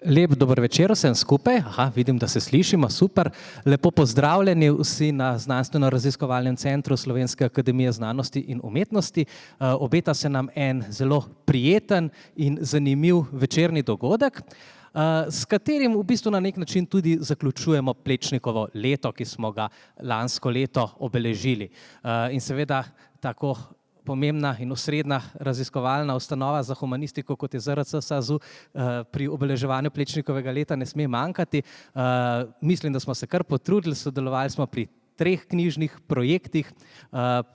Lep dober večer vsem skupaj. Vidim, da se slišimo, super. Lepo pozdravljeni vsi na Znanstveno-raziskovalnem centru Slovenske akademije znanosti in umetnosti. Obeta se nam en zelo prijeten in zanimiv večerni dogodek, s katerim v bistvu na nek način tudi zaključujemo Plečnikovo leto, ki smo ga lansko leto obeležili. In seveda tako pomembna in osrednja raziskovalna ustanova za humanistiko, kot je ZRC SAZU, pri obeleževanju Plečnikovega leta ne sme manjkati. Mislim, da smo se kar potrudili, sodelovali smo pri 3 knjižnih projektih,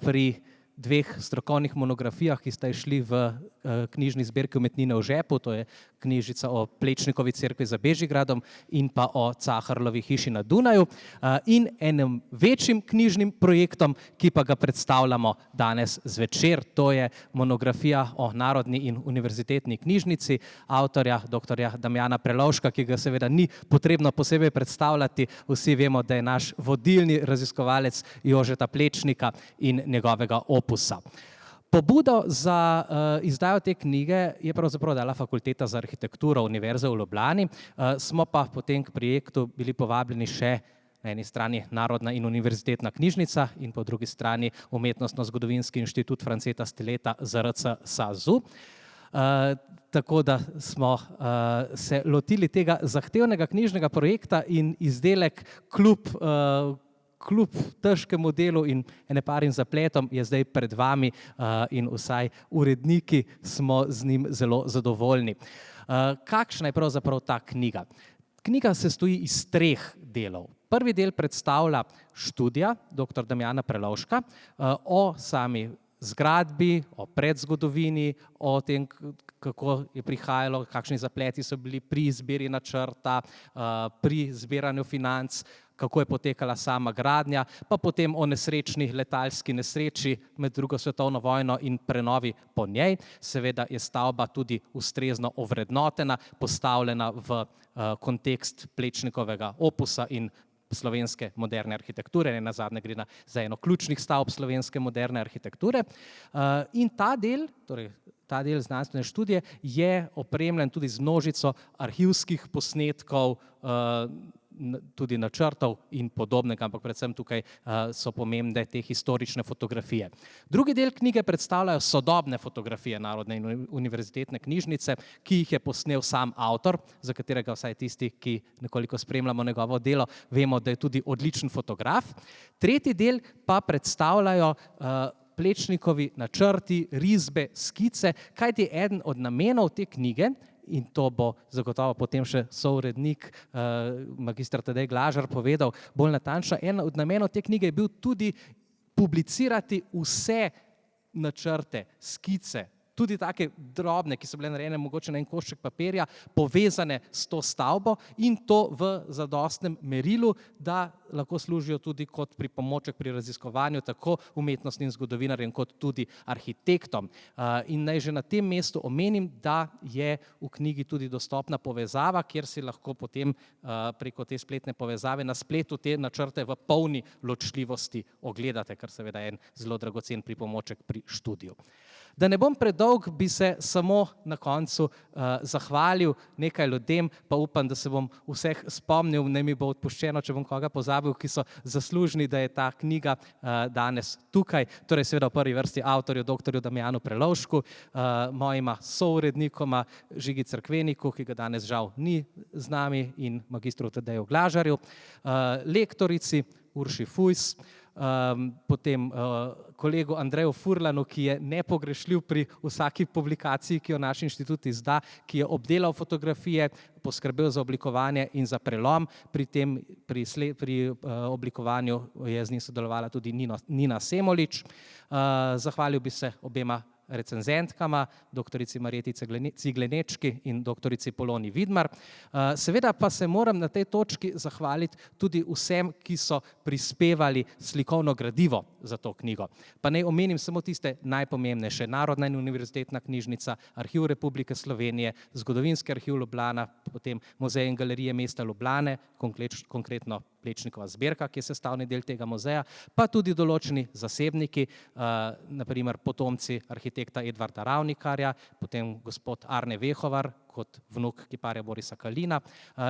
pri 2 strokovnih monografijah, ki sta išli v knjižni zbirki Umetnine v žepu, to je knjižica o Plečnikovi cerkvi za Bežigradom in pa o Caharlovi hiši na Dunaju, in enim večjim knjižnim projektom, ki pa ga predstavljamo danes zvečer. To je monografija o Narodni in univerzitetni knjižnici avtorja dr. Damjana Prelovška, ki ga seveda ni potrebno posebej predstavljati. Vsi vemo, da je naš vodilni raziskovalec Jožeta Plečnika in njegovega opusa. Pobudo za izdajo te knjige je pravzaprav dala Fakulteta za arhitekturo Univerze v Ljubljani, smo pa potem k projektu bili povabljeni še na eni strani Narodna in univerzitetna knjižnica in po drugi strani Umetnostno-zgodovinski inštitut Franceta Stileta ZRC SAZU. Tako da smo se lotili tega zahtevnega knjižnega projekta in izdelek kljub težkemu delu in eneparim zapletom je zdaj pred vami in vsaj uredniki smo z njim zelo zadovoljni. Kakšna je pravzaprav ta knjiga? Knjiga se stoji iz 3 delov. Prvi del predstavlja študija dr. Damjana Prelovška o sami zgradbi, o predzgodovini, o tem, kako je prihajalo, kakšni zapleti so bili pri izbiri načrta, pri zbiranju financ, kako je potekala sama gradnja, pa potem o nesrečni letalski nesreči med drugo svetovno vojno in prenovi po njej. Seveda je stavba tudi ustrezno ovrednotena, postavljena v kontekst Plečnikovega opusa in slovenske moderne arhitekture, nenazadnje gre za eno ključnih stavb slovenske moderne arhitekture. In ta del znanstvene študije je opremljen tudi z množico arhivskih posnetkov, tudi načrtov in podobnega, ampak predvsem tukaj so pomembne te historične fotografije. Drugi del knjige predstavljajo sodobne fotografije Narodne in univerzitetne knjižnice, ki jih je posnel sam avtor, za katerega vsaj tisti, ki nekoliko spremljamo njegovo delo, vemo, da je tudi odličen fotograf. Tretji del pa predstavljajo Plečnikovi načrti, risbe, skice, kajti eden od namenov te knjige, in to bo zagotovo potem še sourednik magister Tadej Glažar povedal bolj natančno, en od namenov te knjige je bil tudi publicirati vse načrte, skice, tudi take drobne, ki so bile narejene mogoče na en košček papirja, povezane s to stavbo in to v zadostnem merilu, da lahko služijo tudi kot pripomoček pri raziskovanju tako umetnostnim zgodovinarjem kot tudi arhitektom. In naj že na tem mestu omenim, da je v knjigi tudi dostopna povezava, kjer si lahko potem preko te spletne povezave na spletu te načrte v polni ločljivosti ogledate, kar seveda je en zelo dragocen pripomoček pri študiju. Da ne bom predolg, bi se samo na koncu zahvalil nekaj ljudem, pa upam, da se bom vseh spomnil, ne mi bo odpuščeno, če bom koga pozabil, ki so zaslužni, da je ta knjiga danes tukaj. Torej seveda v prvi vrsti avtorju dr. Damjanu Prelovšku, mojima sourednikoma Žigi Cerkveniku, ki ga danes žal ni z nami, in magistru Tadeju Glažarju, lektorici Urši Fujs, potem kolegu Andreju Furlanu, ki je nepogrešljiv pri vsaki publikaciji, ki jo naš inštitut izda, ki je obdelal fotografije, poskrbel za oblikovanje in za prelom. Pri oblikovanju je z njim sodelovala tudi Nina Semolič. Zahvalil bi se obema recenzentkama, doktorici Marjeti Ciglenečki in doktorici Poloni Vidmar. Seveda pa se moram na tej točki zahvaliti tudi vsem, ki so prispevali slikovno gradivo za to knjigo. Pa naj omenim samo tiste najpomembnejše: Narodna in univerzitetna knjižnica, Arhiv Republike Slovenije, Zgodovinski arhiv Ljubljana, potem Muzej in galerije mesta Ljubljane, konkretno Plečnikova zbirka, ki je sestavni del tega muzeja, pa tudi določeni zasebniki, na primer potomci arhitekta Edvarda Ravnikarja, potem gospod Arne Vehovar kot vnuk kiparja Borisa Kalina.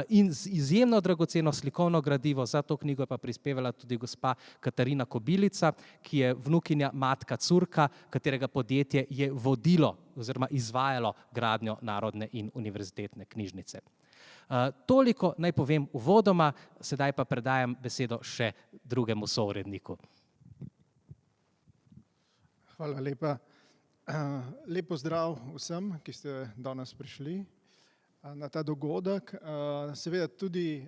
In z izjemno dragoceno slikovno gradivo za to knjigo je pa prispevala tudi gospa Katarina Kobilica, ki je vnukinja Matka Curka, katerega podjetje je vodilo oziroma izvajalo gradnjo Narodne in univerzitetne knjižnice. Toliko naj povem uvodoma, sedaj pa predajam besedo še drugemu souredniku. Hvala lepa. Lep pozdrav vsem, ki ste danes prišli na ta dogodek. Seveda tudi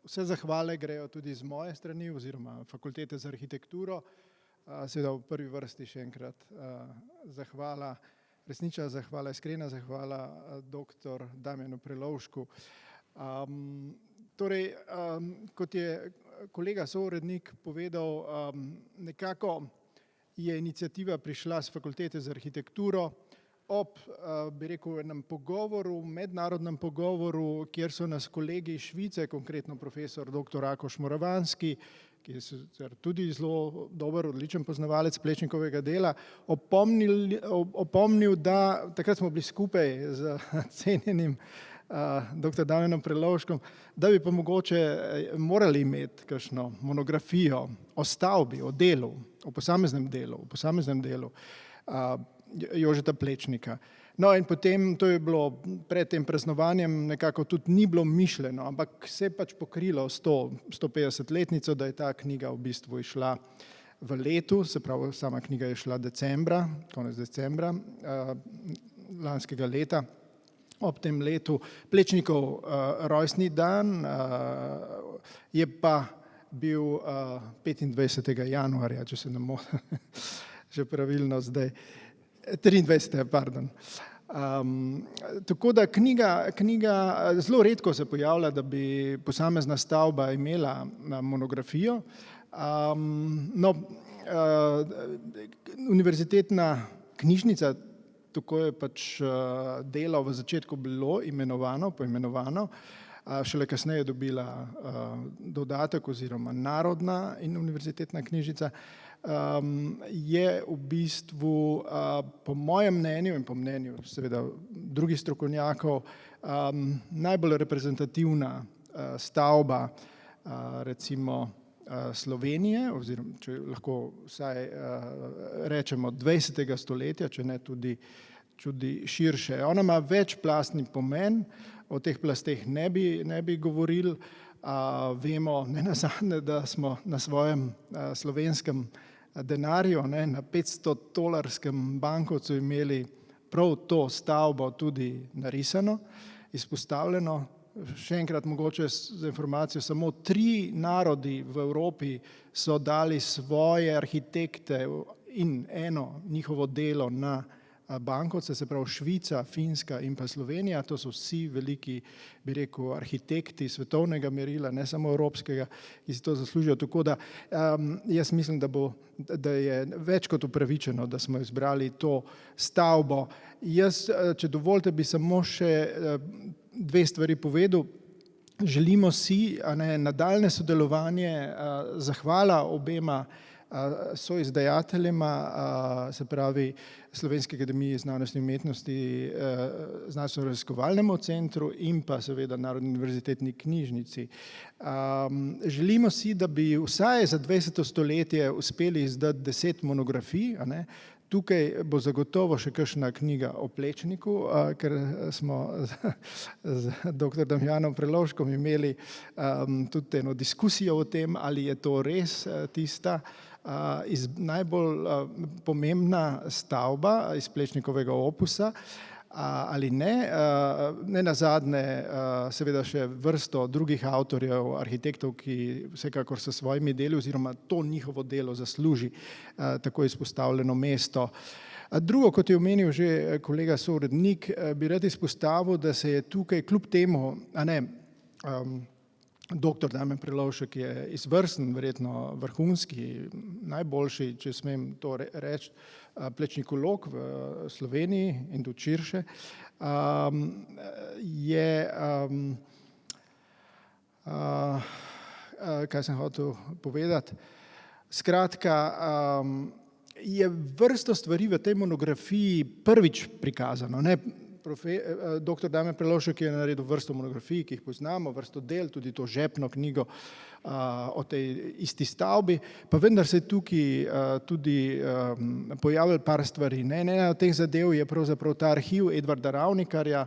vse zahvale grejo tudi z moje strani oziroma Fakultete za arhitekturo. Seveda v prvi vrsti še enkrat zahvala, resnična zahvala, iskrena zahvala dr. Damjanu Prelovšku. Torej, kot je kolega sourednik povedal, nekako je iniciativa prišla s Fakultete za arhitekturo ob, bi rekel, enem pogovoru, mednarodnem pogovoru, kjer so nas kolegi iz Švice, konkretno profesor dr. Rakoš Moravanski, ki je tudi zelo dober, odličen poznavalec Plečnikovega dela, opomnil, da takrat smo bili skupaj z cenjenim dr. Damjanom Prelovškom, da bi pa mogoče morali imeti kakšno monografijo o stavbi, o delu, o posameznem delu Jožeta Plečnika. No in potem, to je bilo pred tem praznovanjem, nekako tudi ni bilo mišljeno, ampak se je pač pokrilo 150-letnico, da je ta knjiga v bistvu išla v letu, se pravi, sama knjiga je šla konec decembra lanskega leta. Ob tem letu Plečnikov rojstni dan je pa bil 25. januarja, če se ne motim, že pravilno zdaj, 23. pardon. Tako da knjiga zelo redko se pojavlja, da bi posamezna stavba imela monografijo. Univerzitetna knjižnica, tako je pač delo v začetku bilo poimenovano, šele kasneje je dobila dodatek oziroma Narodna in univerzitetna knjižnica, je v bistvu po mojem mnenju in po mnenju seveda drugih strokovnjakov najbolj reprezentativna stavba recimo Slovenije, oziroma če lahko vsaj rečemo 20. stoletja, če ne tudi širše. Ona ima večplastni pomen, o teh plasteh ne bi govorili. Vemo nenazadnje, da smo na svojem slovenskem denarju, na 500-tolarskem bankovcu imeli prav to stavbo tudi narisano, izpostavljeno. Še enkrat mogoče za informacijo, samo 3 narodi v Evropi so dali svoje arhitekte in eno njihovo delo na bankovce, se pravi Švica, Finska in pa Slovenija. To so vsi veliki, bi rekel, arhitekti svetovnega merila, ne samo evropskega, ki si to zaslužijo. Tako da jaz mislim, da je več kot upravičeno, da smo izbrali to stavbo. Jaz, če dovolite, bi samo še 2 stvari povedal. Želimo si nadaljnje sodelovanje, zahvala obema soizdajateljema, se pravi Slovenski akademiji znanosti in umetnosti, Znanstveno-raziskovalnemu centru in pa seveda Narodni univerzitetni knjižnici. Želimo si, da bi vsaj za 20. stoletje uspeli izdati 10 monografij. Tukaj bo zagotovo še kakšna knjiga o Plečniku, ker smo z dr. Damjanom Prelovškom imeli tudi eno diskusijo o tem, ali je to res tista najbolj pomembna stavba iz Plečnikovega opusa ali ne. Nenazadnje seveda še vrsto drugih avtorjev, arhitektov, ki vsekakor s svojimi deli oziroma to njihovo delo zasluži tako izpostavljeno mesto. Drugo, kot je omenil že kolega sourednik, bi rad izpostavil, da se je tukaj kljub temu, dr. Damjan Prelovšek je izvrsten, verjetno vrhunski, najboljši, če smem to reči, plečnikolog v Sloveniji in tudi širše, je, kaj sem hotel povedati, skratka, je vrsto stvari v tej monografiji prvič prikazano. Dr. Damjan Prelovšek je naredil vrsto monografij, ki jih poznamo, vrsto del, tudi to žepno knjigo o tej isti stavbi, pa vendar se je tukaj tudi pojavilo par stvari. Ena od teh zadev je pravzaprav ta arhiv Edvarda Ravnikarja,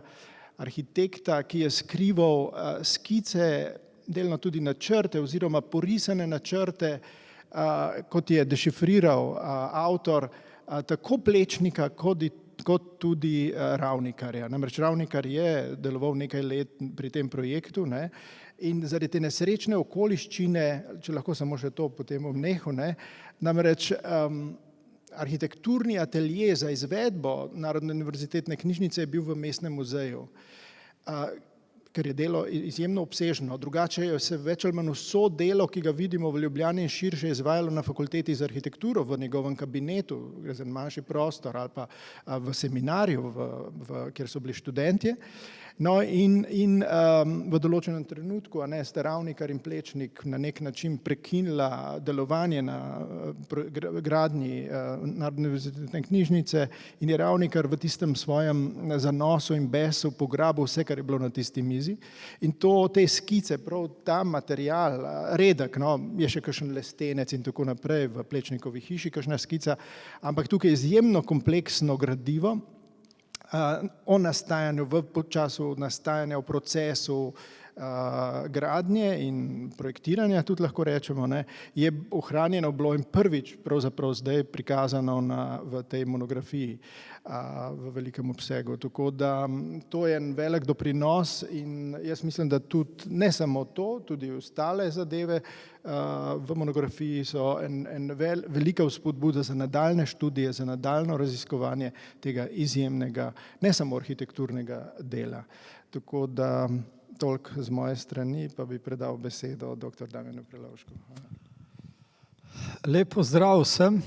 arhitekta, ki je skrival skice, delno tudi načrte oziroma porisane načrte, kot je dešifriral avtor, tako Plečnika kot tudi Ravnikarja. Namreč Ravnikar je deloval nekaj let pri tem projektu, ne, in zaradi te nesrečne okoliščine, če lahko samo še to potem omnehu, ne, namreč arhitekturni atelje za izvedbo Narodne univerzitetne knjižnice je bil v Mestnem muzeju, ker je delo izjemno obsežno. Drugače je se več ali manj vso delo, ki ga vidimo v Ljubljani in širše, izvajalo na fakulteti za arhitekturo, v njegovem kabinetu, gre za manjši prostor, ali pa v seminarju, kjer so bili študentje. No in v določenem trenutku sta Ravnikar in Plečnik na nek način prekinila delovanje na gradnji Narodne univerzitetne knjižnice in je Ravnikar v tistem svojem zanosu in besu pograbil vse, kar je bilo na tisti mizi. In te skice, prav ta material, redek, no, je še kakšen lestenec in tako naprej v Plečnikovi hiši, kakšna skica, ampak tukaj je izjemno kompleksno gradivo, o nastajanju, v času nastajanja, v procesu gradnje in projektiranja, tudi lahko rečemo, ne, je ohranjeno bilo in prvič pravzaprav zdaj prikazano v tej monografiji v velikem obsegu. Tako da to je en velik doprinos in jaz mislim, da tudi ne samo to, tudi ostale zadeve v monografiji so en velika vzpodbuda za nadaljne študije, za nadaljno raziskovanje tega izjemnega, ne samo arhitekturnega dela. Tako da toliko z moje strani, pa bi predal besedo dr. Damjanu Prelovšku. Lep pozdrav vsem.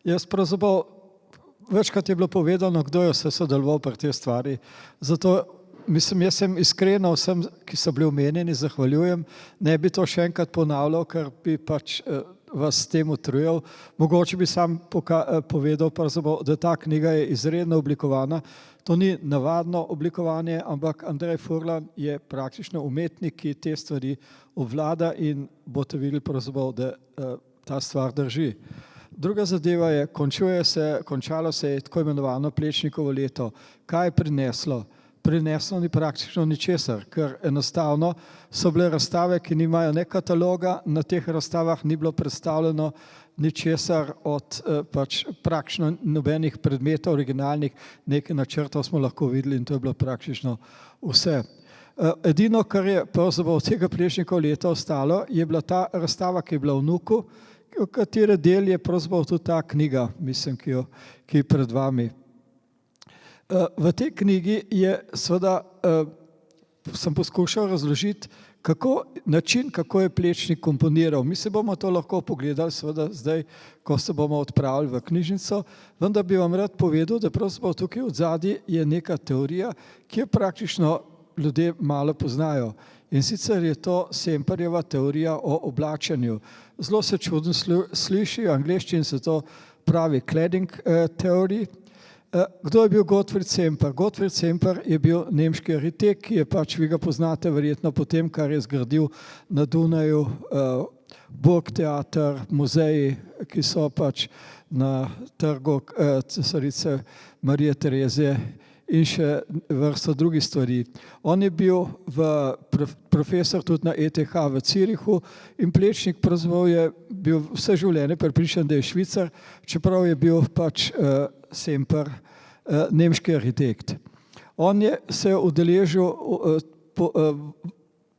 Jaz pravzaprav, večkrat je bilo povedano, kdo je vse sodeloval pri tej stvari. Zato mislim, jaz sem iskreno vsem, ki so bili omenjeni, zahvaljujem. Ne bi to še enkrat ponavljal, ker bi pač vas s tem utrujal. Mogoče bi sam povedal, da ta knjiga je izredno oblikovana. To ni navadno oblikovanje, ampak Andrej Furlan je praktično umetnik, ki te stvari obvlada in boste videli, da ta stvar drži. Druga zadeva je, končalo se je tako imenovano Plečnikovo leto. Kaj je prineslo? Prineslo ni praktično ničesar, ker enostavno so bile razstave, ki nimajo ne kataloga, na teh razstavah ni bilo predstavljeno ničesar od praktično nobenih predmetov originalnih, nekaj načrtov smo lahko videli in to je bilo praktično vse. Edino, kar je pravzaprav od tega Plečnikova leta ostalo, je bila ta razstava, ki je bila v Nuku, v katere del je pravzaprav tudi ta knjiga, mislim, ki je pred vami. V tej knjigi je seveda, sem poskušal razložiti način, kako je Plečnik komponiral. Mi se bomo to lahko pogledali seveda zdaj, ko se bomo odpravili v knjižnico, vendar bi vam rad povedal, da pravzaprav tukaj od zadaj je neka teorija, ki jo praktično ljudje malo poznajo. In sicer je to Semperjeva teorija o oblačenju. Zelo se čudno sliši, v angleščini se to pravi cladding theory. Kdo je bil Gottfried Semper? Gottfried Semper je bil nemški arhitekt, ki je pač, vi ga poznate verjetno po tem, kar je zgradil na Dunaju, Burgtheater, muzeji, ki so pač na trgu cesarice Marije Terezije in še vrsto drugih stvari. On je bil profesor tudi na ETH v Zürichu in Plečnik pravzaprav je bil vse življenje prepričan, da je Švicar, čeprav je bil pač Semper nemški arhitekt. On se je udeležil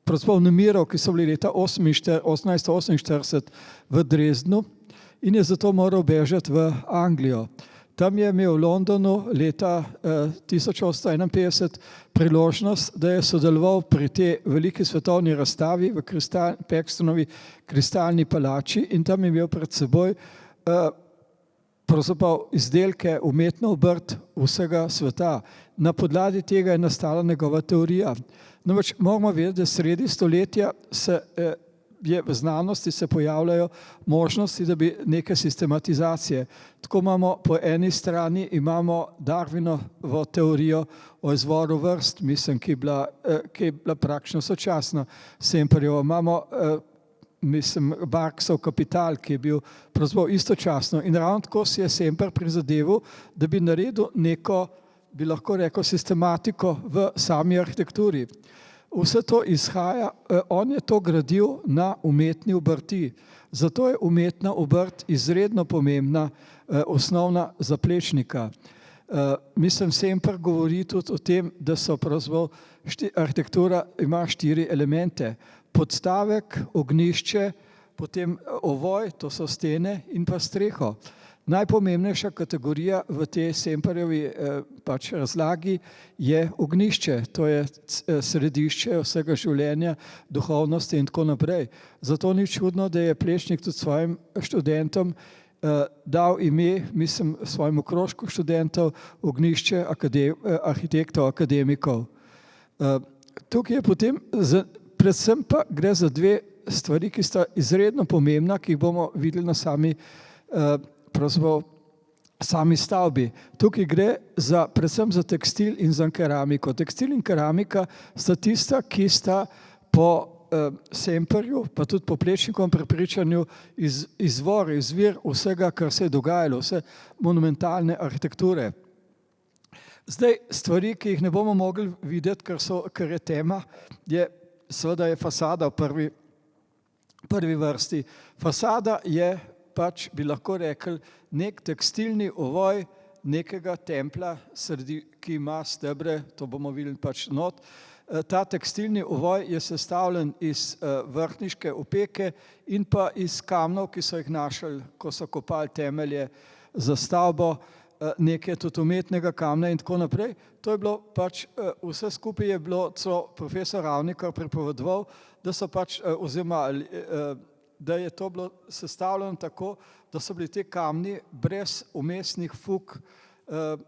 pravzaprav nemirov, ki so bili leta 1848 v Dresdnu in je zato moral bežati v Anglijo. Tam je imel v Londonu leta 1851 priložnost, da je sodeloval pri tej veliki svetovni razstavi v Paxtonovi kristalni palači in tam je imel pred seboj pravzaprav izdelke, umetno obrt vsega sveta. Na podlagi tega je nastala njegova teorija. Namreč moramo vedeti, da sredi stoletja se v znanosti se pojavljajo možnosti, da bi neke sistematizacije. Tako imamo po eni strani imamo Darwinovo teorijo o izvoru vrst, mislim, ki je bila praktično sočasna Semperjevo. Imamo Marxov Kapital, ki je bil pravzaprav istočasno. In ravno tako si je Semper prizadeval, da bi naredil neko, bi lahko rekel, sistematiko v sami arhitekturi. Vse to izhaja, on je to gradil na umetni obrti. Zato je umetna obrt izredno pomembna, osnovna za Plečnika. Mislim, Semper govori tudi o tem, da so pravzaprav arhitektura ima 4 elemente. Podstavek, ognjišče, potem ovoj, to so stene, in pa streho. Najpomembnejša kategorija v tej Semperjevi razlagi je ognjišče, to je središče vsega življenja, duhovnosti in tako naprej. Zato ni čudno, da je Plečnik tudi svojim študentom dal ime, mislim, svojemu krožku študentov, ognjišče arhitektov, akademikov. Tukaj je potem, predvsem pa gre za 2 stvari, ki sta izredno pomembna, ki jih bomo videli na sami stavbi. Tukaj gre predvsem za tekstil in za keramiko. Tekstil in keramika sta tista, ki sta po Semperju, pa tudi po Plečnikovem prepričanju izvir vsega, kar se je dogajalo, vse monumentalne arhitekture. Zdaj, stvari, ki jih ne bomo mogli videti, ker je tema, seveda je fasada v prvi vrsti. Fasada je pač, bi lahko rekli, nek tekstilni ovoj nekega templja, ki ima stebre, to bomo videli pač not. Ta tekstilni ovoj je sestavljen iz vrhniške opeke in pa iz kamnov, ki so jih našli, ko so kopali temelje za stavbo, nekaj tudi umetnega kamna in tako naprej. To je bilo pač, vse skupaj je bilo, profesor Ravnikar pripovedoval, da so pač, oziroma da je to bilo sestavljeno tako, da so bili te kamni brez vmesnih fug,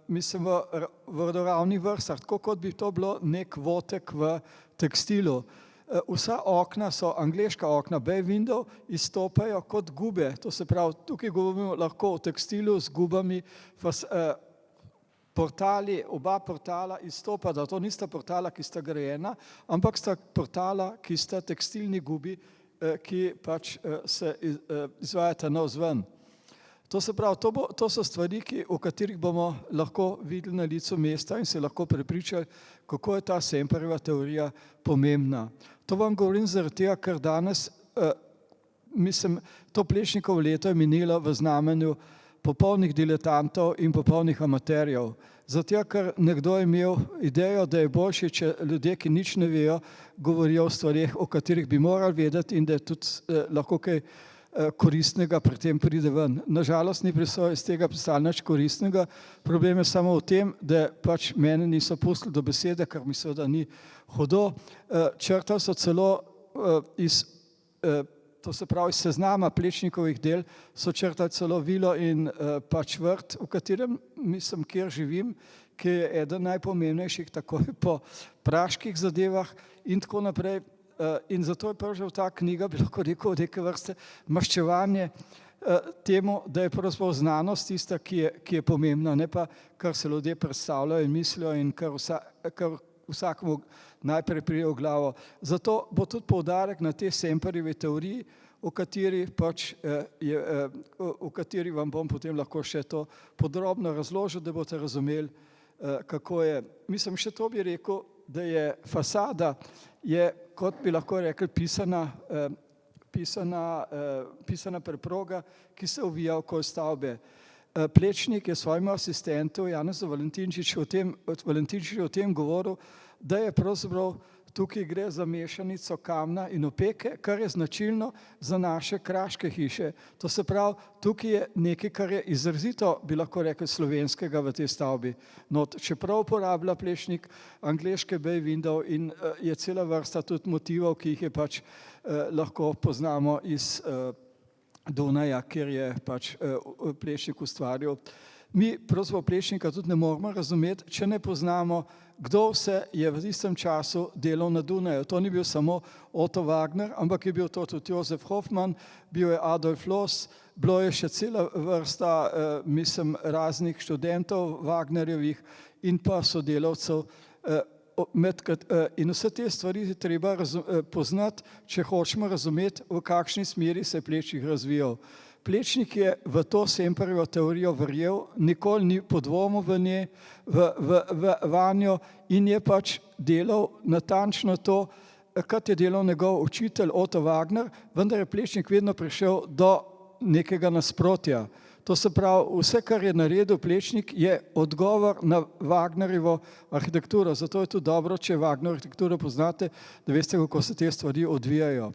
mislim, v vodoravnih vrstah, tako kot bi to bilo nek votek v tekstilu. Vsa okna so angleška okna, bay window, izstopajo kot gube, to se pravi, tukaj govorimo lahko o tekstilu z gubami, portali, oba portala izstopata, to nista portala, ki sta grajena, ampak sta portala, ki sta tekstilni gubi, ki pač se izvajata navzven. To se pravi, to so stvari, o katerih bomo lahko videli na licu mesta in se lahko prepričali, kako je ta Semperjeva teorija pomembna. To vam govorim zaradi tega, ker danes, mislim, to Plečnikovo leto je minilo v znamenju popolnih diletantov in popolnih amaterjev. Zato, ker nekdo je imel idejo, da je boljše, če ljudje, ki nič ne vejo, govorijo o stvarih, o katerih bi morali vedeti in da je tudi lahko kaj koristnega pri tem pride ven. Nažalost ni iz tega pristalo nič koristnega, problem je samo v tem, da pač mene niso pustili do besede, kar mi seveda ni hudo. Črtali so celo to se pravi iz seznama Plečnikovih del, so črtali celo vilo in pač vrt, v katerem mislim, kjer živim, ki je eden najpomembnejših takoj po praških zadevah in tako naprej. In zato je pravzaprav ta knjiga, bi lahko rekel, od neke vrste maščevanje temu, da je pravzaprav znanost tista, ki je pomembna, ne pa kar se ljudje predstavljajo in mislijo in kar vsakemu najprej pride v glavo. Zato bo tudi poudarek na tej Semperjevi teoriji, v kateri vam bom potem lahko še to podrobno razložil, da boste razumeli, kako je. Mislim, še to bi rekel, da je fasada, kot bi lahko rekli, pisana preproga, ki se ovija okoli stavbe. Plečnik je svojemu asistentu Janezu Valentinčiču o tem govoril, da je pravzaprav tukaj gre za mešanico kamna in opeke, kar je značilno za naše kraške hiše. To se pravi, tukaj je nekaj, kar je izrazito, bi lahko rekli, slovenskega v tej stavbi. No, čeprav uporablja Plečnik angleške bay window in je cela vrsta tudi motivov, ki jih je pač lahko poznamo iz Dunaja, kjer je pač Plečnik ustvaril Mi pravzaprav Plečnika tudi ne moramo razumeti, če ne poznamo, kdo vse je v tistem času delal na Dunaju. To ni bil samo Otto Wagner, ampak je bil to tudi Josef Hoffmann, bil je Adolf Loos, bilo je še cela vrsta, raznih študentov Wagnerjevih in pa sodelavcev. In vse te stvari je treba poznati, če hočemo razumeti, v kakšni smeri se je Plečnik razvijal. Plečnik je v to Semperjevo teorijo verjel, nikoli ni podvomil vanjo in je pač delal natančno to, kot je delal njegov učitelj Otto Wagner, vendar je Plečnik vedno prišel do nekega nasprotja. To se pravi, vse, kar je naredil Plečnik, je odgovor na Wagnerjevo arhitekturo. Zato je tudi dobro, če Wagnerjevo arhitekturo poznate, da veste, kako se te stvari odvijajo.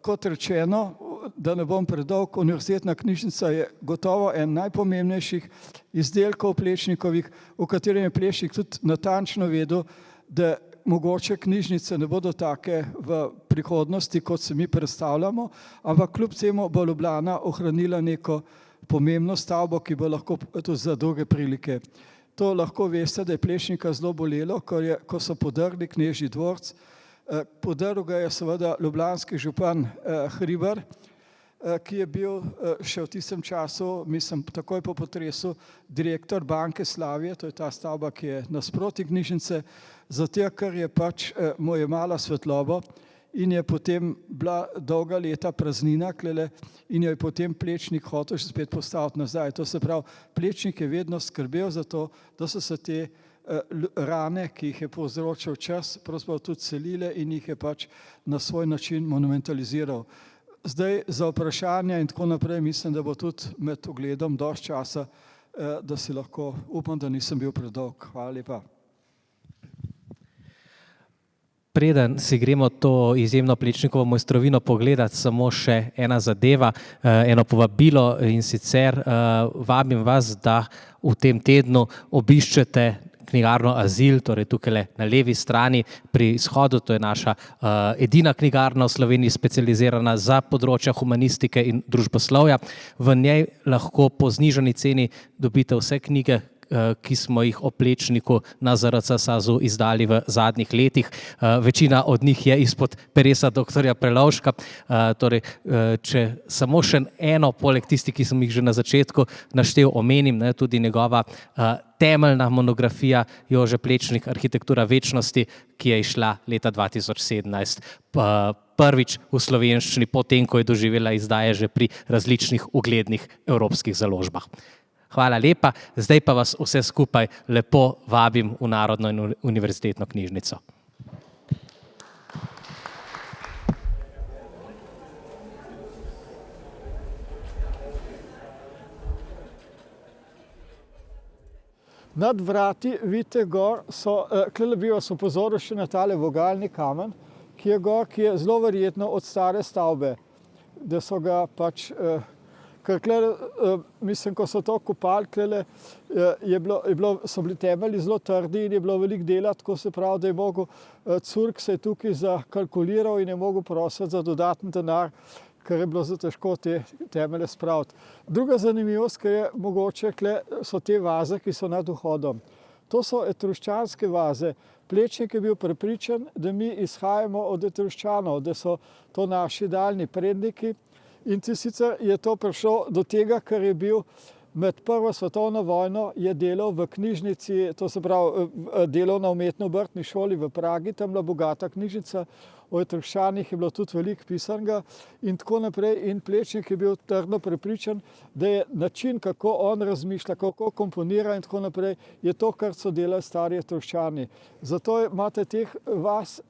Kot rečeno, da ne bom predolg, Univerzitetna knjižnica je gotovo en najpomembnejših izdelkov Plečnikovih, v katerem je Plečnik tudi natančno vedel, da mogoče knjižnice ne bodo take v prihodnosti, kot se mi predstavljamo, ampak kljub temu bo Ljubljana ohranila neko pomembno stavbo, ki bo lahko tudi za druge prilike. To lahko veste, da je Plečnika zelo bolelo, ko so podrli Knežji dvorec. Podrl ga je seveda ljubljanski župan Hribar, ki je bil še v tistem času, takoj po potresu, direktor Banke Slavije, to je ta stavba, ki je nasproti knjižnice, zato ker je pač mu je mala svetlobo in je potem bila dolga leta praznina klele in jo je potem Plečnik hotel še spet postaviti nazaj. To se pravi, Plečnik je vedno skrbel za to, da so se te rane, ki jih je povzročil čas, pravzaprav tudi selile in jih je pač na svoj način monumentaliziral. Zdaj za vprašanja in tako naprej mislim, da bo tudi med ogledom dosti časa, da si lahko, upam, da nisem bil predolg. Hvala lepa. Preden si gremo to izjemno Plečnikovo mojstrovino pogledati, samo še ena zadeva, eno povabilo, in sicer vabim vas, da v tem tednu obiščete knjigarno Azil, torej tukaj na levi strani pri izhodu. To je naša edina knjigarna v Sloveniji specializirana za področja humanistike in družboslovja. V njej lahko po znižani ceni dobite vse knjige, ki smo jih o Plečniku na ZRC SAZU izdali v zadnjih letih. Večina od njih je izpod peresa doktorja Prelovška. Torej, če samo še eno, poleg tistih, ki sem jih že na začetku naštel, omenim, tudi njegova temeljna monografija Jože Plečnik, Arhitektura večnosti, ki je izšla leta 2017. Prvič v slovenščini, potem, ko je doživela izdaje že pri različnih uglednih evropskih založbah. Hvala lepa, zdaj pa vas vse skupaj lepo vabim v Narodno in univerzitetno knjižnico. Nad vrati, vidite gor, tukaj bi vas opozoril še na tale vogalni kamen, ki je gor, ki je zelo verjetno od stare stavbe, da so ga pač ker ko so to kopali, so bili temelji zelo trdi in je bilo veliko dela, tako se pravi, da je mogel Curk se je tukaj zakalkuliral in je mogel prositi za dodaten denar, ker je bilo zelo težko te temelje spraviti. Druga zanimivost, ki je mogoče, so te vaze, ki so nad vhodom. To so etruščanske vaze. Plečnik je bil prepričan, da mi izhajamo od Etruščanov, da so to naši daljni predniki. In sicer je to prišlo do tega, ker je bil med Prvo svetovno vojno, je delal v knjižnici, to se pravi delal na umetno-obrtni šoli v Pragi, tam bila bogata knjižnica, o Etruščanih je bilo tudi veliko pisanega in tako naprej. In Plečnik je bil trdno prepričan, da je način, kako on razmišlja, kako komponira in tako naprej, je to, kar so delali stari Etruščani. Zato imate teh vas,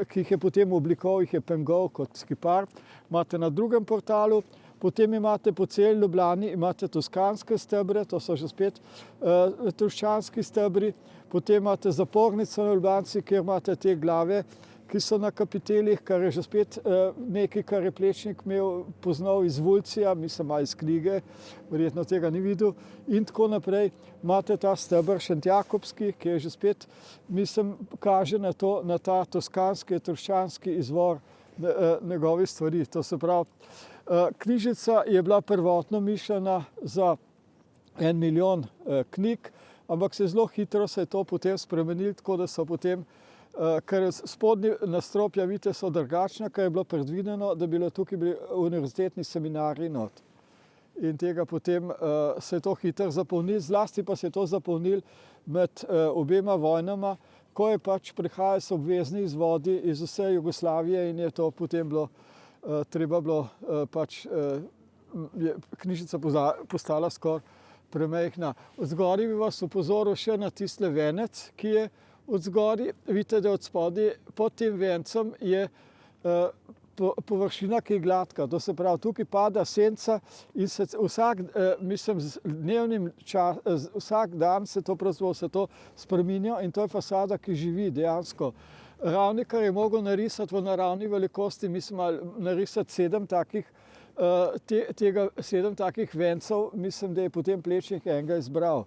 ki jih je potem oblikoval, jih je Pengov kot skipar, imate na drugem portalu, potem imate po celi Ljubljani, imate toskanske stebre, to so že spet etruščanski stebri, potem imate zapornico na Ljubljanci, kjer imate te glave, ki so na kapiteljih, kar je že spet nekaj, kar je Plečnik poznal iz Vulcija, mislim, iz knjige, verjetno tega ni videl, in tako naprej. Imate ta steber Šentjakobski, ki je že spet, mislim, kaže na to, na ta toskanski, etruščanski izvor njegovih stvari. To se pravi, knjižnica je bila prvotno mišljena za 1 milijon knjig, ampak zelo hitro se je to potem spremenilo, tako da so potem, ker spodnji nastropja, vidite, so drugačna, ker je bilo predvideno, da bi bilo tukaj bili univerzitetni seminarji not. In tega potem se je to hitro zapolnilo, zlasti pa se je to zapolnilo med obema vojnama, ko je pač prihajali so obvezni izvodi iz vse Jugoslavije in je to potem bilo, treba bilo pač, je knjižnica postala skoraj premajhna. Odzgori bi vas upozoril še na tisti venec, ki je odzgori, vidite, da od spodaj pod tem vencem je površina, ki je gladka, to se pravi, tukaj pada senca in se vsak, mislim, z dnevnim vsak dan se to pravzaprav se to spreminja in to je fasada, ki živi dejansko. Ravnikar je mogel narisati v naravni velikosti, mislim, narisati 7 takih vencev, mislim, da je potem Plečnik enega izbral.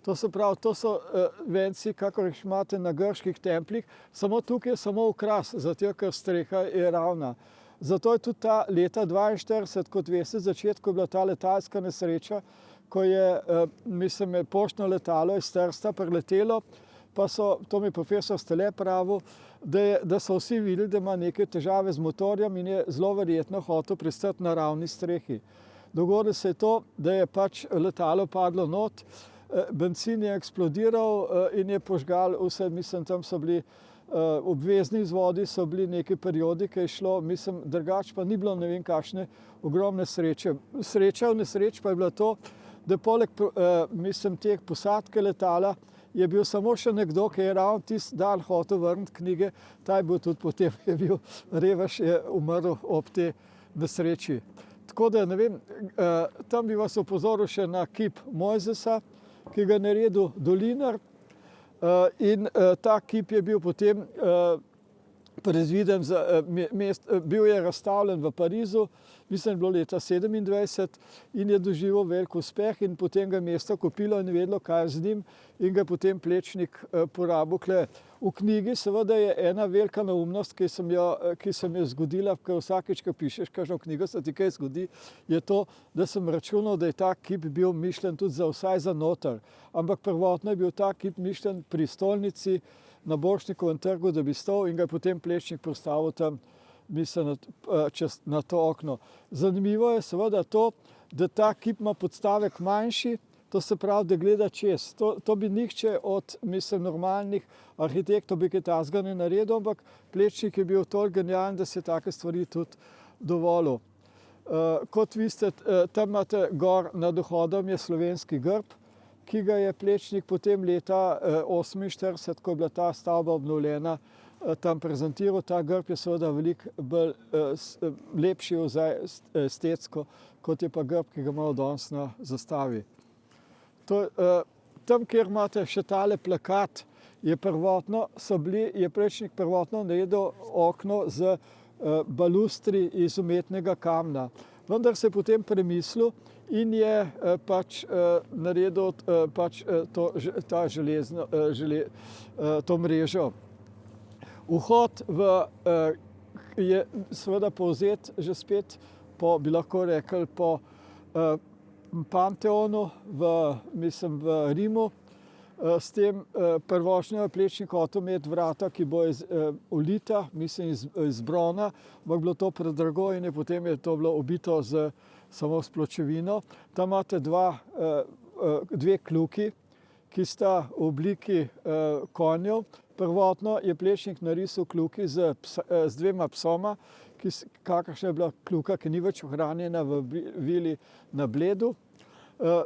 To se pravi, to so venci, kakor jih imate na grških templjih, samo tukaj je samo okras, zato ker streha je ravna. Zato je tudi ta leta 42, kot veste, začetku je bila ta letalska nesreča, ko je, mislim, poštno letalo iz Trsta preletelo, pa so, to mi profesor Stele pravil, da so vsi videli, da ima neke težave z motorjem in je zelo verjetno hotel pristati na ravni strehi. Dogodilo se je to, da je pač letalo padlo not, bencin je eksplodiral in je požgal vse, mislim, tam so bili obvezni izvodi, so bili neke periodike, je šlo, mislim, drugač pa ni bilo ne vem kakšne ogromne sreče. Sreča v nesreč pa je bila to, da poleg, mislim, teh posadke letala je bil samo še nekdo, ki je ravno tisti dan hotel vrniti knjige, ta je bil tudi potem, je bil revež, je umrl ob te nesreči. Tako da, ne vem, tam bi vas opozoril še na kip Mojzesa, ki ga je naredil Dolinar, in ta kip je bil potem predviden za bil je razstavljen v Parizu, mislim, bilo leta 27 in je doživel velik uspeh in potem ga je mesto kupilo in vedelo, kaj je z njim in ga je potem Plečnik porabil kle. V knjigi seveda je ena velika neumnost, ki se mi je zgodila, ker vsakič, ko pišeš kakšno knjigo, se ti kaj zgodi, je to, da sem računal, da je ta kip bil mišljen tudi vsaj za noter. Ampak prvotno je bil ta kip mišljen pri stolnici na Borštnikovem trgu, da bi stal in ga je potem Plečnik postavil tam, mislim, na to okno. Zanimivo je seveda to, da ta kip ima podstavek manjši, to se pravi, da gleda čez. To bi nihče od, mislim, normalnih arhitektov bi kaj takega ne naredil, ampak Plečnik je bil toliko genijalen, da se je take stvari tudi dovolil. Kot veste, tam imate gor nad vhodom je slovenski grb, ki ga je Plečnik potem leta 48, ko je bila ta stavba obnovljena, tam prezentiral. Ta grb je seveda veliko bolj lepši estetsko, kot je pa grb, ki ga imamo danes na zastavi. Tam, kjer imate še tale plakat, je Plečnik prvotno naredil okno z balustri iz umetnega kamna. Vendar se je potem premislil in je pač naredil pač to mrežo. Vhod je seveda povzet že spet po, bi lahko rekli, po Panteonu v Rimu. S tem prvošnjo Plečnik hotel imeti vrata, ki bo ulita, mislim, iz brona, ampak bilo to predrago in potem je to bilo obito samo s pločevino. Tam imate dve kljuki, ki sta v obliki konjev. Prvotno je Plečnik narisal kljuki z 2 psoma, kakršna je bila kljuka, ki ni več ohranjena v vili na Bledu.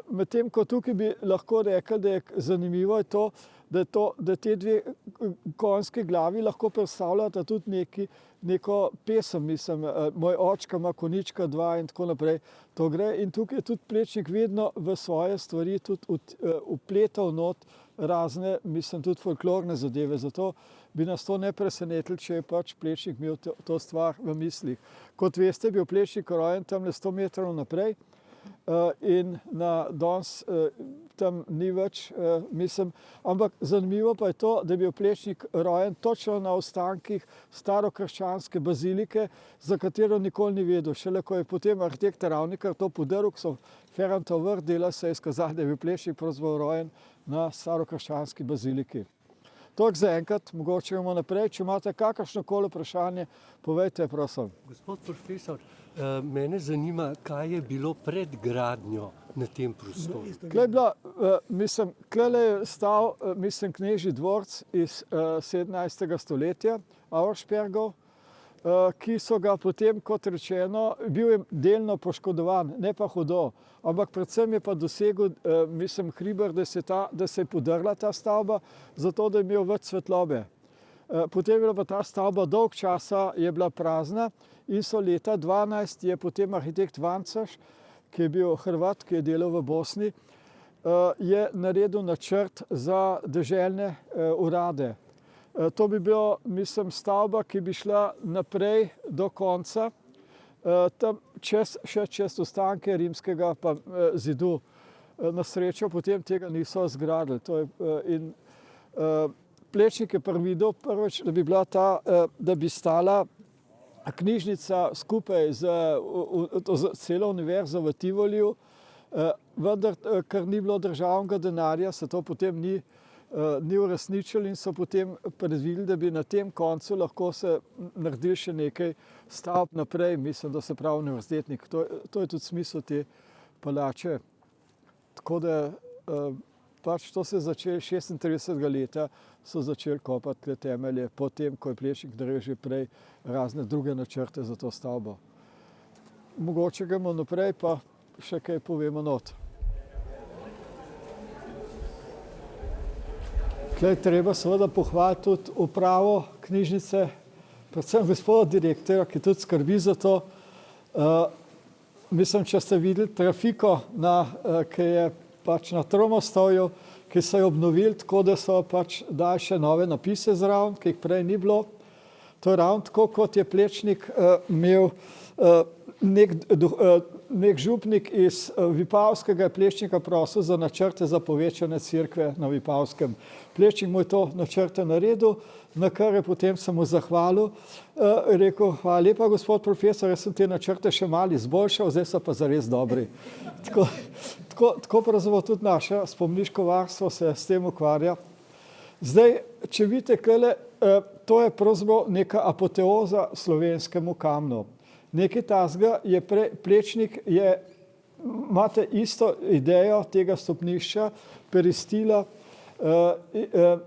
Medtem ko tukaj bi lahko rekli, da je zanimivo je to, da te 2 konjski glavi lahko predstavljata tudi neko pesem, mislim, Moj očka ima konjička 2 in tako naprej. To gre in tukaj je tudi Plečnik vedno v svoje stvari tudi vpletal not razne, mislim, tudi folklorne zadeve. Zato bi nas to ne presenetilo, če je pač Plečnik imel to stvar v mislih. Kot veste, bil Plečnik rojen tamle 100 metrov naprej in na danes tam ni več, mislim. Ampak zanimivo pa je to, da je bil Plečnik rojen točno na ostankih starokrščanske bazilike, za katero nikoli ni vedel. Šele ko je potem arhitekt Ravnikar to podrl, ko so Ferrantov vrt delali, se je izkazalo, da je bil Plečnik pravzaprav rojen na starokrščanski baziliki. Toliko zaenkrat, mogoče gremo naprej. Če imate kakršnokoli vprašanje, povejte, prosim. Gospod profesor, mene zanima, kaj je bilo pred gradnjo na tem prostoru. Tle je bila, tle je stal, knežji dvorec iz 17. stoletja, Auerspergov, ki so ga potem, kot rečeno, bil je delno poškodovan, ne pa hudo, ampak predvsem je pa dosegel, hriber, da se je podrla ta stavba, zato da je imel več svetlobe. Potem je bila pa ta stavba dolg časa je bila prazna in so leta 12 je potem arhitekt Vancaš, ki je bil Hrvat, ki je delal v Bosni, je naredil načrt za deželne urade. To bi bilo, stavba, ki bi šla naprej do konca, tam še čez ostanke rimskega zidu. Na srečo potem tega niso zgradili. Plečnik je videl prvič, da bi bila da bi stala knjižnica skupaj z celo univerzo v Tivoliju, vendar, ker ni bilo državnega denarja, se to potem ni uresničili in so potem predvideli, da bi na tem koncu lahko se naredili še nekaj stavb naprej, da se pravi univerzitetnik. To je tudi smisel te palače. Tako da to se je začelo 36. leta, so začeli kopati te temelje, potem, ko je Plečnik naredil že prej razne druge načrte za to stavbo. Mogoče gremo naprej, pa še kaj povemo not. Tukaj je treba seveda pohvaliti tudi upravo knjižnice, predvsem gospoda direktorja, ki tudi skrbi za to. Če ste videli trafiko, ki je na Tromostovju, ki so jo obnovili, tako da so dali še nove napise zraven, ki jih prej ni bilo. To je ravno tako, kot je Plečnik imel nek župnik iz Vipavskega, Plečnika prosil za načrte za povečanje cerkve na Vipavskem. Plečnik mu je to načrte naredil, na kar je potem se mu zahvalil. Rekel, hvala lepa, gospod profesor, jaz sem te načrte še malo izboljšal, zdaj so pa zares dobri. Tako pravzaprav tudi naše spomeniško varstvo se s tem ukvarja. Zdaj, če vidite, to je pravzaprav neka apoteoza slovenskemu kamnu. Nekaj takega je Plečnik, imate isto idejo tega stopnišča, peristila,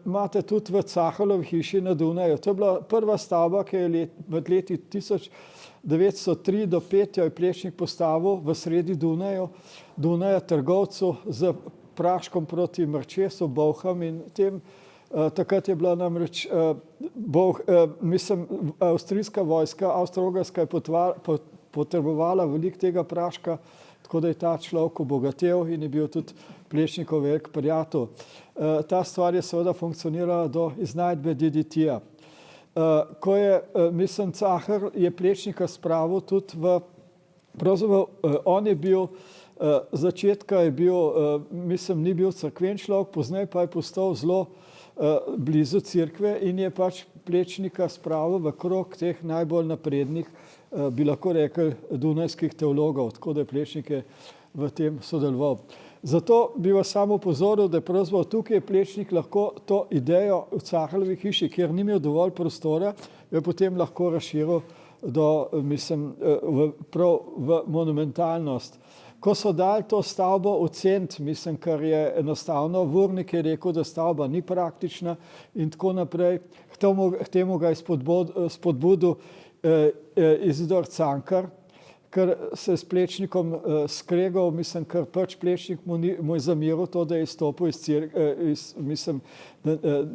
imate tudi v Caharlovi hiši na Dunaju. To je bila prva stavba, ki je med leti 1903 do 5 je Plečnik postavil v sredi Dunaja trgovcu z praškom proti Mrčesu, Bolham in tem. Takrat je bila namreč avstrijska vojska, Avstro-Ogrska je potrebovala veliko tega praška, tako da je ta človek obogatel in je bil tudi Plečnikov velik prijatelj. Ta stvar je seveda funkcionirala do iznajdbe DDT-ja. Ko je, Cahar je Plečnika spravil tudi pravzaprav on je bil, začetka je bil, ni bil cerkven človek, pozneje pa je postal zelo blizu cerkve in je Plečnika spravil v krog teh najbolj naprednih, bi lahko rekli, dunajskih teologov, tako da je Plečnik v tem sodeloval. Zato bi vas samo opozoril, da je pravzaprav tukaj je Plečnik lahko to idejo v Caharlovi hiši, kjer ni imel dovolj prostora, je potem lahko razširil v monumentalnost. Ko so dali to stavbo oceniti, ker je enostavno, Vurnik je rekel, da stavba ni praktična in tako naprej, k temu ga je spodbudil Izidor Cankar, ker se s Plečnikom skregal, ker Plečnik mu je zameril to, da je izstopil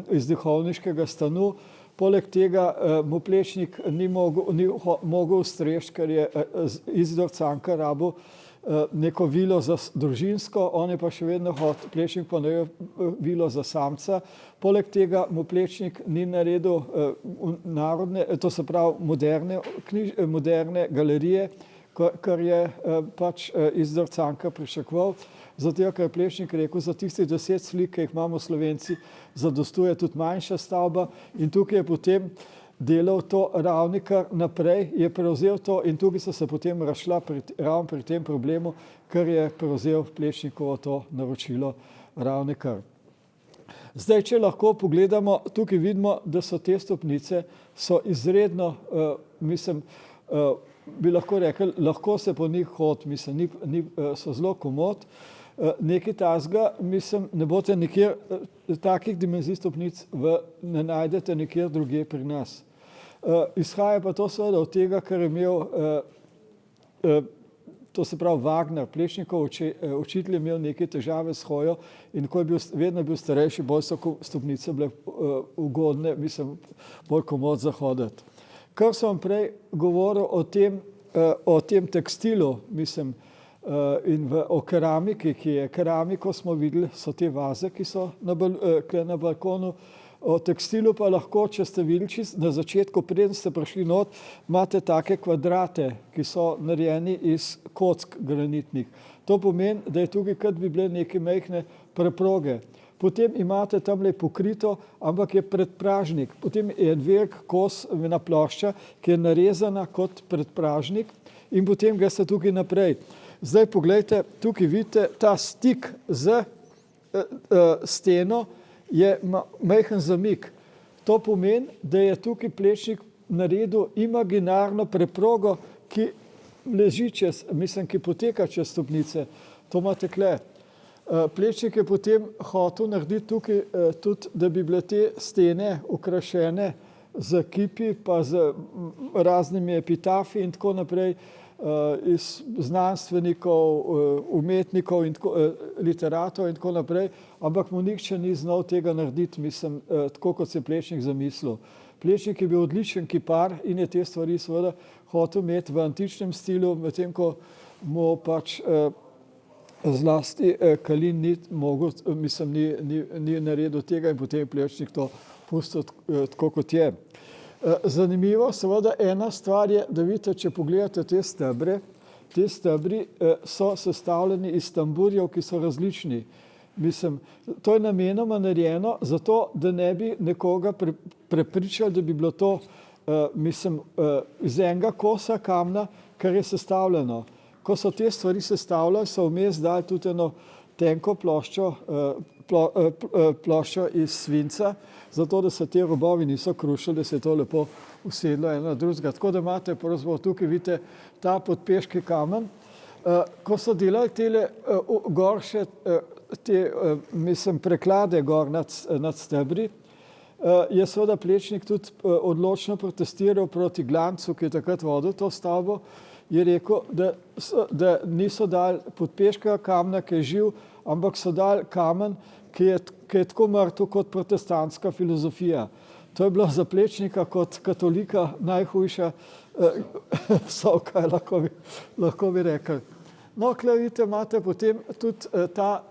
iz duhovniškega stanu. Poleg tega mu Plečnik ni mogel ustreči, ker je Izidor Cankar rabil neko vilo za družinsko, on je pa še vedno Plečnik pa naredil vilo za samca. Poleg tega mu Plečnik ni naredil narodne, to se pravi moderne galerije, kar je pač Isidor Cankar pričakoval. Zato, ker je Plečnik rekel, za tistih 10 slik, ki jih imamo Slovenci, zadostuje tudi manjša stavba in tukaj je potem delal to Ravnikar naprej, je prevzel to in tukaj so se potem razšla ravno pri tem problemu, ker je prevzel Plečnikovo to naročilo Ravnikar. Zdaj, če lahko pogledamo, tukaj vidimo, da so te stopnice so izredno, bi lahko rekli, lahko se po njih hodi, so zelo komod. Nekaj tazga, ne boste nikjer, takih dimenzij stopnic ne najdete nikjer drugje pri nas. Izhaja pa to seveda od tega, ker je imel, to se pravi Wagner, Plečnikov učitelj, je imel neke težave s hojo in ko je bil, vedno bil starejši, bolj so stopnice bile ugodne, bolj komod za hoditi. Kar sem prej govoril o tem tekstilu, in o keramiki, ki je keramiko smo videli, so te vaze, ki so na balkonu. O tekstilu pa lahko, če ste videli na začetku, preden ste prišli not, imate take kvadrate, ki so narejeni iz kock granitnih. To pomeni, da je tukaj, kot bi bile neke majhne preproge. Potem imate tamle pokrito, ampak je predpražnik. Potem je en velik kos, ena plošča, ki je narezana kot predpražnik in potem ga ste tukaj naprej. Zdaj pogledajte, tukaj vidite ta stik z steno, je majhen zamik. To pomeni, da je tukaj Plečnik naredil imaginarno preprogo, ki leži čez, ki poteka čez stopnice. To imate tule. Plečnik je potem hotel narediti tukaj tudi, da bi bile te stene okrašene z kipi, pa z raznimi epitafi in tako naprej, iz znanstvenikov, umetnikov in literatov in tako naprej, ampak mu nihče ni znal tega narediti, tako kot se je Plečnik zamislil. Plečnik je bil odličen kipar in je te stvari seveda hotel imeti v antičnem stilu, medtem ko mu pač zlasti Kalin ni mogel, ni naredil tega in potem je Plečnik to pustil tako, kot je. Zanimivo, seveda ena stvar je, da vidite, če pogledate te stebri so sestavljeni iz tamburjev, ki so različni. To je namenoma narejeno zato, da ne bi nekoga prepričali, da bi bilo to iz enega kosa kamna, kar je sestavljeno. Ko so te stvari sestavljali, so vmes dali tudi eno tenko ploščo iz svinca, zato da se te robovi niso krušili, da se je to lepo usedlo eno na drugega. Tako da imate pravzaprav tukaj, vidite, ta podpeški kamen. Ko so delali tele gor še preklade gor nad stebri, je seveda Plečnik tudi odločno protestiral proti Glancu, ki je takrat vodil to stavbo. Je rekel, da niso dali podpeškega kamna, ki je živ, ampak so dali kamen, ki je tako mrtev kot protestantska filozofija. To je bilo za Plečnika kot katolika najhujša psovka, lahko bi rekli. No, tukaj vidite, imate potem tudi ta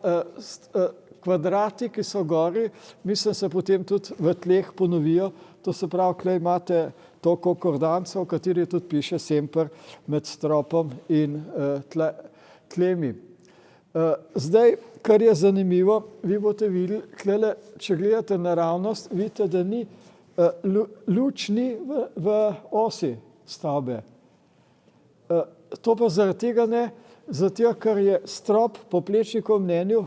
kvadrati, ki so gori, se potem tudi v tleh ponovijo. To se pravi, tukaj imate to konkordanco, v kateri tudi piše Semper med stropom in tlemi. Zdaj, kar je zanimivo, vi boste videli, tukaj, če gledate naravnost, vidite, da ni luč ni v osi stavbe. To pa zaradi tega ne, zato ker je strop po Plečnikovem mnenju,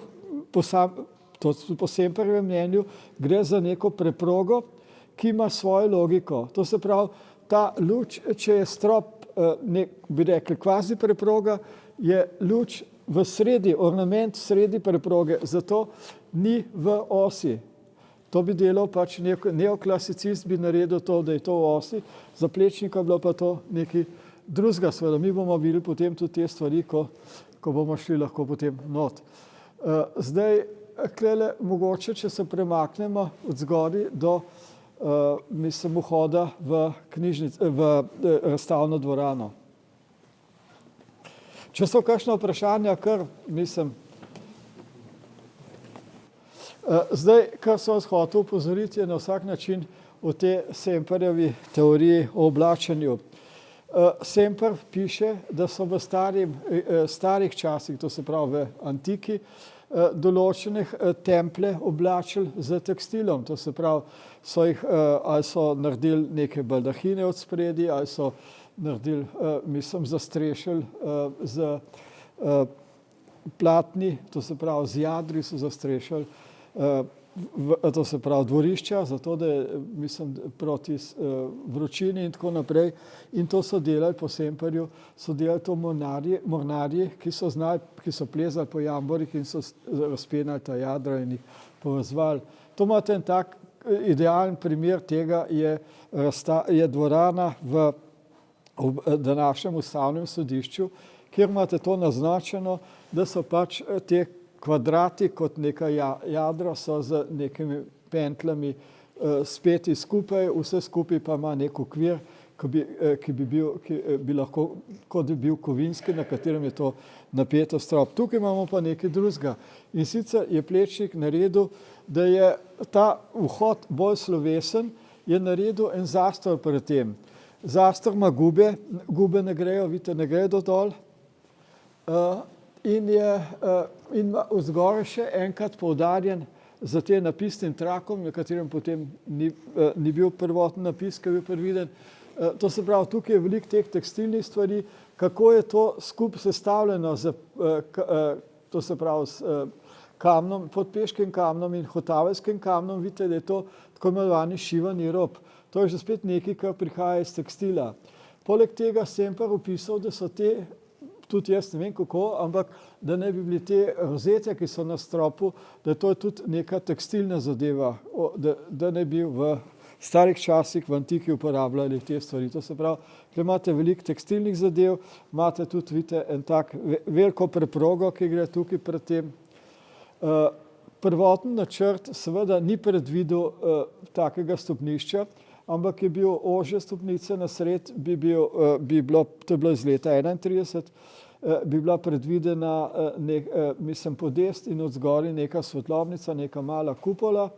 po Semperjevem mnenju, gre za neko preprogo, ki ima svojo logiko. To se pravi, ta luč, če je strop, bi rekli, kvazi preproga, je luč v sredi, ornament sredi preproge, zato ni v osi. To bi delal pač neoklasicist, bi naredil to, da je to v osi, za Plečnika bilo pa to nekaj drugega. Seveda, mi bomo videli potem tudi te stvari, ko bomo šli lahko potem not. Zdaj, klele, mogoče, če se premaknemo od zgori do vhoda v razstavno dvorano. Če so kakšna vprašanja, zdaj, kar sem vas hotel upozoriti, je na vsak način o tej Semperjevi teoriji o oblačenju. Semper piše, da so v starih časih, to se pravi v antiki, določenih templje oblačili z tekstilom, to se pravi, ali so naredili neke baldahine od spredi, ali so naredili, zastrešili z platni, to se pravi z jadri so zastrešili, to se pravi dvorišča, zato da je, proti vročini in tako naprej. In to so delali po Semperju, so delali to mornarji, ki so plezali po jamborih in so razpenali ta jadra in jih povezovali. To imate en tak idealen primer tega, je dvorana v današnjem ustavnem sodišču, kjer imate to naznačeno, da so pač te kvadrati kot neka jadra so z nekimi pentljami speti skupaj, vse skupaj pa ima nek okvir, ki bi lahko, kot bi bil kovinski, na katerem je to napeto strop. Tukaj imamo pa nekaj drugega. In sicer je Plečnik naredil, da je ta vhod bolj slovesen, je naredil en zastor pred tem. Zastor ima gube ne grejo, vidite, ne grejo dol. In vzgore še enkrat poudarjen za te napisnim trakom, na katerem potem ni bil prvoten napis, ki je bil predviden. To se pravi, tukaj je veliko teh tekstilnih stvari, kako je to skupaj sestavljeno to se pravi s kamnom, podpeškim kamnom in hotavelskim kamnom, vidite, da je to tako imenovani šivani rob. To je že spet nekaj, kar prihaja iz tekstila. Poleg tega sem pa opisal, da so te, tudi jaz ne vem kako, ampak da ne bi bili te rozete, ki so na stropu, da to je tudi neka tekstilna zadeva, da ne bi v starih časih v antiki uporabljali te stvari. To se pravi, da imate veliko tekstilnih zadev, imate tudi, vidite, en tak veliko preprogo, ki gre tukaj pred tem. Prvoten načrt seveda ni predvidel takega stopnišča, ampak je bil ožje stopnice na sred, to je bilo iz leta 31, bi bila predvidena podest in od zgori neka svetlobnica, neka mala kupola,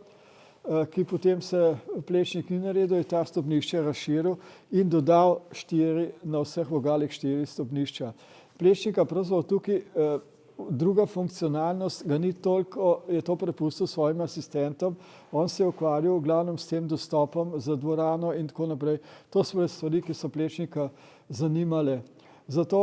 ki potem se Plečnik ni naredil, je ta stopnišče razširil in dodal na vseh vogalih 4 stopnišča. Plečnika pravzaprav tukaj druga funkcionalnost ga ni toliko, je to prepustil svojim asistentom, on se je ukvarjal v glavnem s tem dostopom za dvorano in tako naprej. To so bile stvari, ki so Plečnika zanimale. Zato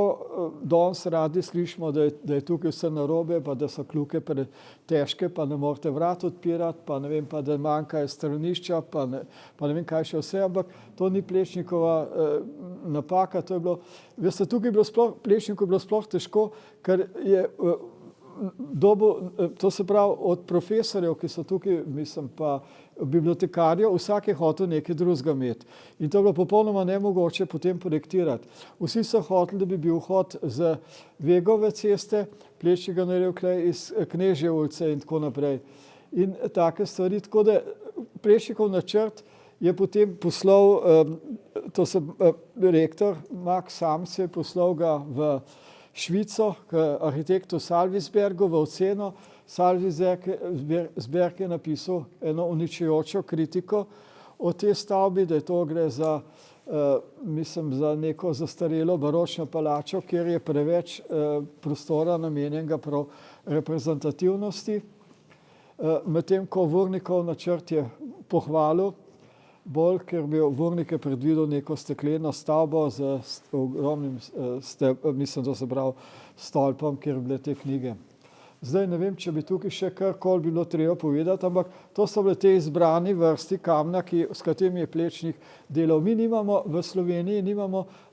danes radi slišimo, da je tukaj vse narobe, pa da so kljuke pretežke, pa ne morete vrat odpirati, pa ne vem, pa da manjkajo stranišča, pa ne vem kaj še vse, ampak to ni Plečnikova napaka, to je bilo, veste, tukaj je bilo Plečniku je bilo sploh težko, ker je to se pravi od profesorjev, ki so tukaj, pa bibliotekarjev, vsak je hotel nekaj drugega imeti. In to je bilo popolnoma nemogoče potem projektirati. Vsi so hoteli, da bi bil vhod z Vegove ceste, Plečnik ga naredil iz Knežje ulice in tako naprej. In take stvari, tako da Plečnikov načrt je potem poslal, rektor Max Samc je poslal ga v Švico, k arhitektu Salvisbergu v oceno. Salvisberg je napisal eno uničujočo kritiko o tej stavbi, da to gre za, za neko zastarelo baročno palačo, kjer je preveč prostora namenjenega prav reprezentativnosti. Medtem ko Vurnikov načrt je pohvalil, bolj, ker bi Vurnik je predvidel neko stekleno stavbo z ogromnim to se pravi stolpom, kjer bile te knjige. Zdaj ne vem, če bi tukaj še karkoli bilo treba povedati, ampak to so bile te izbrani vrsti kamna, s katerimi je Plečnik delal. Mi nimamo v Sloveniji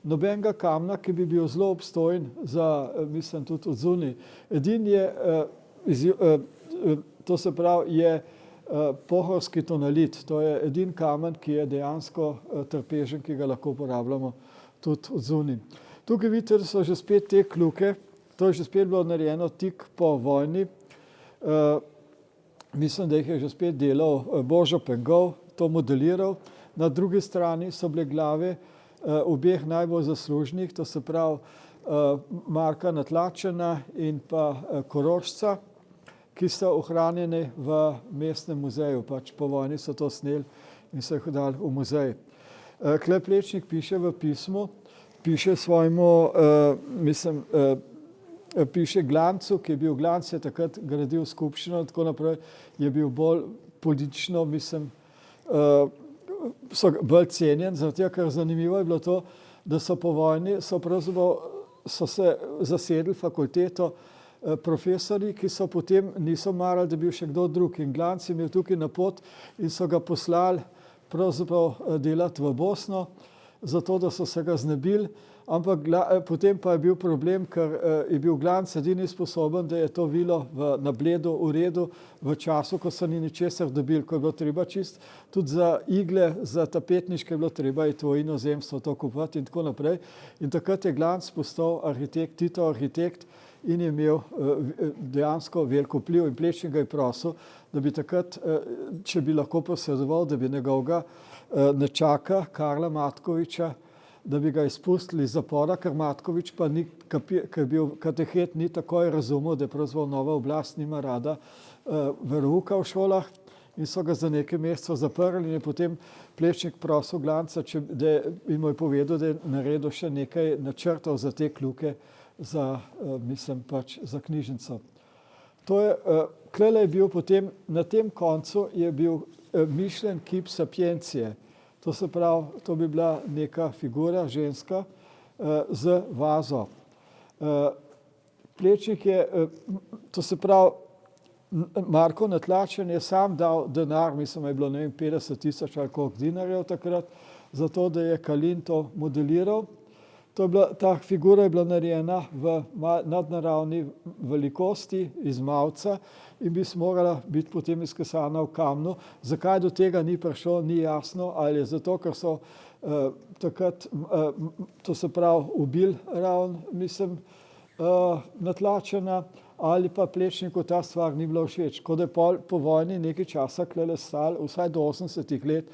nobenega kamna, ki bi bil zelo obstojen za, tudi od zunaj. Edin je, to se pravi, je pohorski tonalit. To je edin kamen, ki je dejansko trpežen, ki ga lahko uporabljamo tudi od zunaj. Tukaj vidite, da so že spet te kljuke, to je že spet bilo narejeno tik po vojni. Mislim, da jih je že spet delal Božo Pengov, to modeliral. Na drugi strani so bile glave obeh najbolj zaslužnih, to se pravi Marka Natlačena in pa Korošca, ki so ohranjeni v mestnem muzeju. Pač po vojni so to sneli in so jih dali v muzej. Tule Plečnik piše v pismu, piše svojemu, piše Glancu, ki je bil Glanc, je takrat gradil skupščino in tako naprej, je bil bolj politično, so bolj cenjen, zaradi tega, ker zanimivo je bilo to, da so po vojni, so se zasedli fakulteto profesori, ki so potem niso marali, da bi bil še kdo drug. In Glanc je imel tukaj na pot in so ga poslali pravzaprav delati v Bosno, zato da so se ga znebili, ampak potem pa je bil problem, ker je bil Glanc edini sposoben, da je to vilo na Bledu uredil v času, ko so ni ničesar dobili, ko je bilo treba čist, tudi za igle, za tapetniške je bilo treba iti v inozemstvo to kupovati in tako naprej. In takrat je Glanc postal arhitekt, Tito arhitekt, in je imel dejansko veliko vpliv in Plečnik ga je prosil, da bi takrat, če bi lahko posredoval, da bi njegovega nečaka Karla Matkoviča, da bi ga izpustili iz zapora, ker Matkovič pa ni, ker je bil katehet, ni takoj razumel, da je pravzaprav nova oblast nima rada verouka v šolah in so ga za nekaj mesecev zaprli in je potem Plečnik prosil Glanca, in mu je povedal, da je naredil še nekaj načrtov za te kljuke, za knjižnico. To je, klele je bil potem, na tem koncu je bil mišljen kip Sapiencije. To se pravi, to bi bila neka figura, ženska, z vazo. Plečnik je, to se pravi, Marko Natlačen je sam dal denar, mislim, da je bilo, 50 tisoč ali koliko dinarjev takrat, zato da je Kalin to modeliral. Ta figura je bila narejena v nadnaravni velikosti iz mavca in bi morala biti potem izkesana v kamnu. Zakaj do tega ni prišlo, ni jasno, ali je zato, ker so takrat, to se pravi, ubili Natlačena, ali pa Plečniku ta stvar ni bila všeč. Ko da je po vojni nekaj časa klele stal, vsaj do 80 let,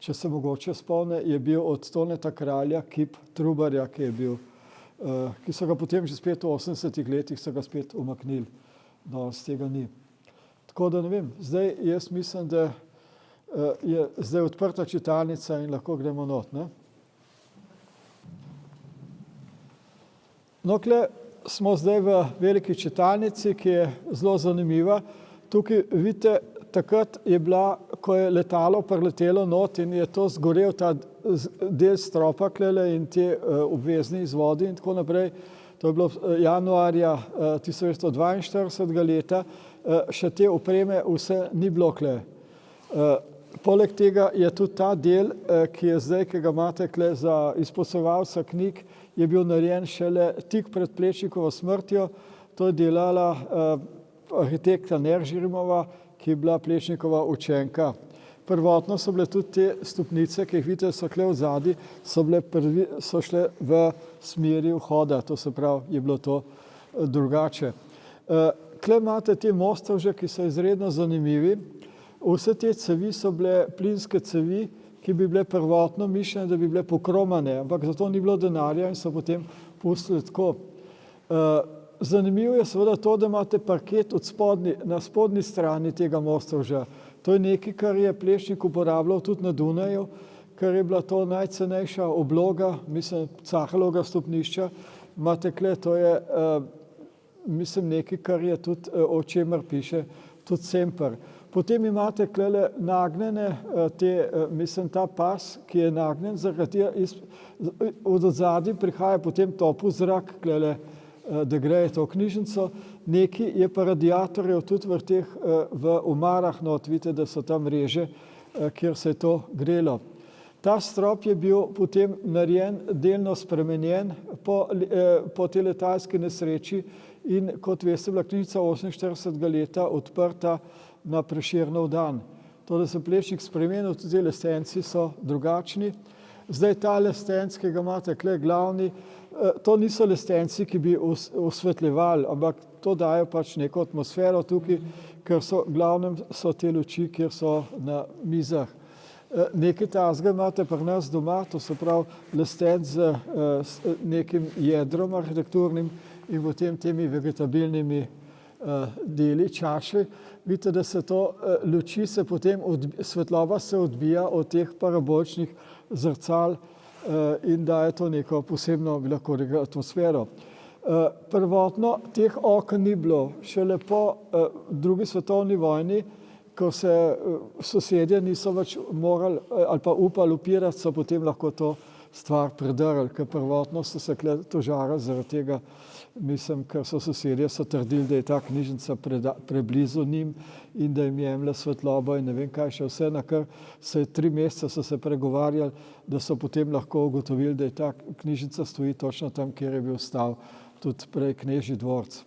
če se mogoče spomne, je bil od Toneta Kralja kip Trubarja, ki so ga potem že spet v 80 letih so ga spet umaknili. Danes tega ni. Tako da ne vem, zdaj jaz mislim, da je zdaj odprta čitalnica in lahko gremo not. Ne? No, kle smo zdaj v veliki čitalnici, ki je zelo zanimiva. Tukaj vidite, takrat je bila, ko je letalo preletelo not in je to zgorel ta del stropa klele in te obvezni izvodi in tako naprej. To je bilo januarja 1942 leta, še te opreme vse ni bilo kle. Poleg tega je tudi ta del, ki je zdaj, ki ga imate kle za izposojevalca knjig, je bil narejen šele tik pred Plečnikovo smrtjo. To je delala arhitekta Neržirmova, ki je bila Plečnikova učenka. Prvotno so bile tudi te stopnice, ki jih vidite, so kle v zadnji, so šle v smeri vhoda, to se pravi, je bilo to drugače. Kle imate te mostovže, ki so izredno zanimivi. Vse te cevi so bile plinske cevi, ki bi bile prvotno mišljene, da bi bile pokromane, ampak zato ni bilo denarja in so potem pustili tako. Zanimivo je seveda to, da imate parket na spodnji strani tega mostovža. To je nekaj, kar je Plečnik uporabljal tudi na Dunaju, ker je bila to najcenejša obloga, mislim, Cahelovega stopnišča. Imate kle, to je, mislim, nekaj, kar je tudi, o čemer piše tudi Semper. Potem imate klele nagnjene, ta pas, ki je nagnjen, zaradi od odzadaj prihaja potem topel zrak, klele, da greje to knjižnico. Nekaj je pa radiatorjev tudi v omarah, not vidite, da so tam mreže, kjer se je to grelo. Ta strop je bil potem narejen, delno spremenjen po tej letalski nesreči in kot veste, bila knjižnica 48. leta odprta na Prešernov dan. To, da se Plečnik spremenil, tudi lestenci so drugačni. Zdaj ta lestenc, ki ga imate kle glavni, to niso lestenci, ki bi osvetljevali, ampak to dajo pač neko atmosfero tukaj, ker so glavnem so te luči, kjer so na mizah. Nekaj tazga imate pri nas doma, to se pravi lestenc z nekim jedrom arhitekturnim in potem temi vegetabilnimi deli, čašli. Vidite, da se to luči, se potem svetloba se odbija od teh parabolčnih zrcal in daje to neko posebno, bi lahko rekel, atmosfero. Prvotno teh oken ni bilo, šele po drugi svetovni vojni, ko se sosedje niso več morali ali pa upali upirati, so potem lahko to stvar predrli, ker prvotno so se tožarili zaradi tega, mislim, ker so sosedje so trdili, da je ta knjižnica preblizu njim in da jim jemlje svetlobo in ne vem kaj še vse, na kar se 3 mesece so se pregovarjali, da so potem lahko ugotovili, da je ta knjižnica stoji točno tam, kjer je bil stal tudi prej Knežji dvorec.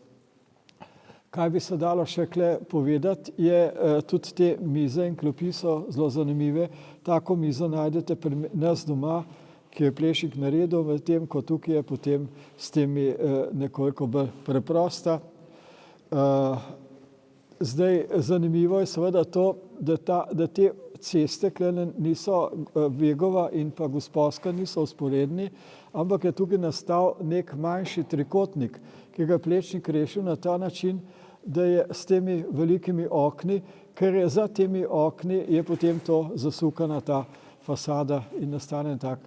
Kaj bi se dalo še kle povedati, je tudi te mize in klopi so zelo zanimive. Tako mizo najdete pri nas doma, ki je Plešnik naredil, v tem, ko tukaj je potem s temi nekoliko bolj preprosta. Zdaj, zanimivo je seveda to, da te ceste niso Vegova in pa Gosposka niso vzporedni, ampak je tukaj nastal nek manjši trikotnik, ki ga je Plečnik rešil na ta način, da je s temi velikimi okni, ker je za temi okni je potem to zasukana ta fasada in nastane tak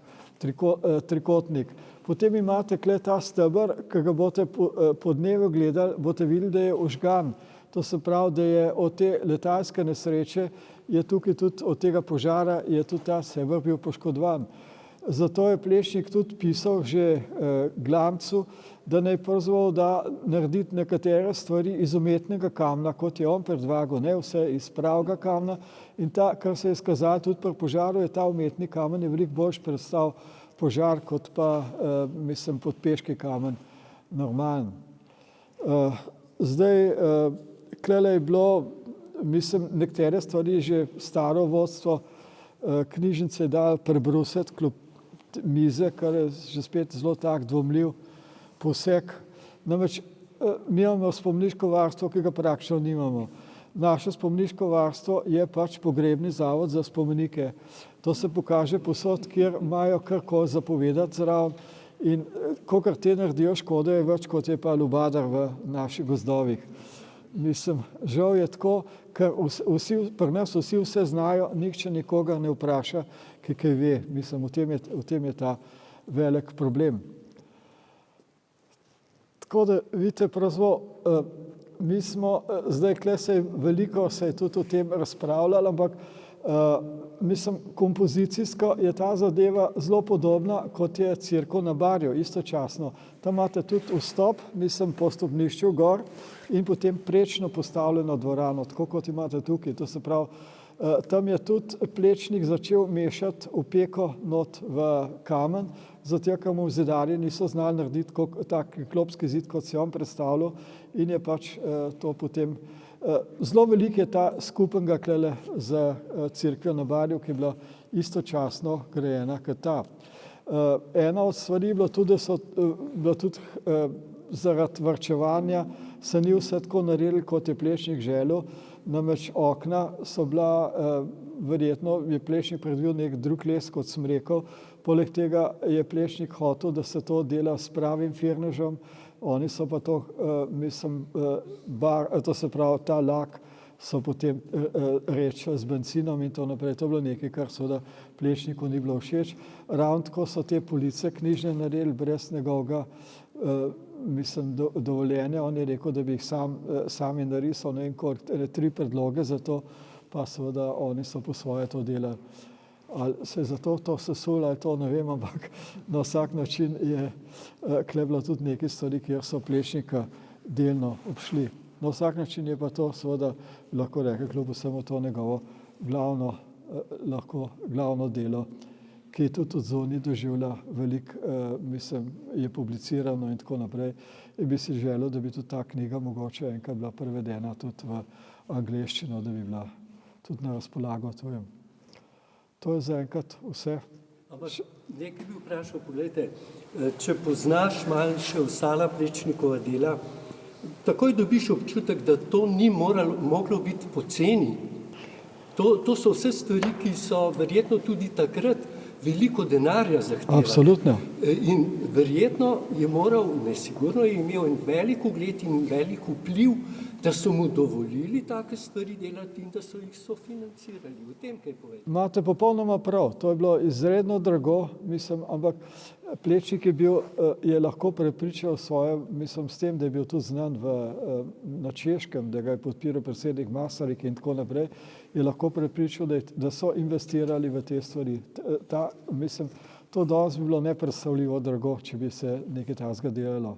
trikotnik. Potem imate kle ta steber, ki ga boste po dnevu gledali, boste videli, da je ožgan. To se pravi, da je od te letalske nesreče, je tukaj tudi od tega požara, je tudi ta steber bil poškodovan. Zato je Plečnik tudi pisal že Glamcu, da naj pravzaprav da narediti nekatere stvari iz umetnega kamna, kot je on predvagal, ne vse iz pravega kamna. In ta, kar se je izkazalo tudi pri požaru, je ta umetni kamen je veliko boljš predstavil požar, kot pa, mislim, podpeški kamen normalen. Zdaj, klele je bilo, mislim, nekatere stvari že staro vodstvo knjižnice je dalo prebrusiti kljub mize, kar je že spet zelo tak dvomljiv poseg. Namreč mi imamo spomniško varstvo, ki ga praktično nimamo. Naše spomniško varstvo je pač pogrebni zavod za spomenike. To se pokaže posod, kjer imajo karkoli zapovedati zraven in kolikor te naredijo škode, je več, kot je pa lubadar v naših gozdovih. Mislim, žal je tako, ker pri nas vsi vse znajo, nihče nikogar ne vpraša, ki kaj ve. Mislim, v tem je ta velik problem. Tako da, vidite, pravzaprav, mi smo, zdaj kle veliko se je tudi o tem razpravljalo, ampak mislim, kompozicijsko je ta zadeva zelo podobna, kot je Cerkev na Barju, istočasno. Tam imate tudi vstop, mislim, po stopnišču gor in potem prečno postavljeno dvorano, tako kot imate tukaj. To se pravi, tam je tudi Plečnik začel mešati opeko not v kamen, zato ker mu zidarji niso znali narediti tak klopski zid, kot si on predstavljal, in je pač to potem zelo veliko je ta skupnega klele z Cerkvijo na Barju, ki je bila istočasno grajena kot ta. Ena od stvari je bilo tudi, da so bila tudi zaradi varčevanja se ni vse tako naredili, kot je Plečnik želel, namreč okna so bila, verjetno je Plečnik predvidel nek drug les, kot sem rekel, poleg tega je Plečnik hotel, da se to dela s pravim firnežem, oni so pa to, mislim, to se pravi, ta lak so potem rečili z bencinom in to naprej. To je bilo nekaj, kar seveda Plečniku ni bilo všeč. Ravno tako so te police knjižne naredili brez njegovega, mislim, dovoljenja. On je rekel, da bi jih sami narisal, ne vem koliko, 3 predloge za to, pa seveda oni so po svoje to delali. Ali se je zato to sesulo, ali to ne vem, ampak na vsak način je kle bilo tudi nekaj stvari, kjer so Plečnika delno obšli. Na vsak način je pa to seveda, lahko rekel, kljub vsemu to njegovo glavno delo, ki je tudi od zunaj doživlja veliko, mislim, je publicirano in tako naprej. In bi si želel, da bi tudi ta knjiga mogoče enkrat bila prevedena tudi v angleščino, da bi bila tudi na razpolago tujem. To je zaenkrat vse. Ampak nekaj bi vprašal, pogledajte, če poznaš malo še ostala Plečnikova dela, takoj dobiš občutek, da to ni moglo biti poceni. To so vse stvari, ki so verjetno tudi takrat veliko denarja zahteva. Absolutno. In verjetno je moral, nesigurno je imel en velik ugled in velik vpliv, da so mu dovolili take stvari delati in da so jih sofinancirali. O tem kaj povedati? Imate popolnoma prav, to je bilo izredno drago, mislim, ampak Plečnik je lahko prepričal svoje, mislim, s tem, da je bil tudi znan na Češkem, da ga je podpiral predsednik Masaryk in tako naprej, je lahko prepričal, da so investirali v te stvari. Mislim, to danes bi bilo nepredstavljivo drago, če bi se nekaj takega delalo.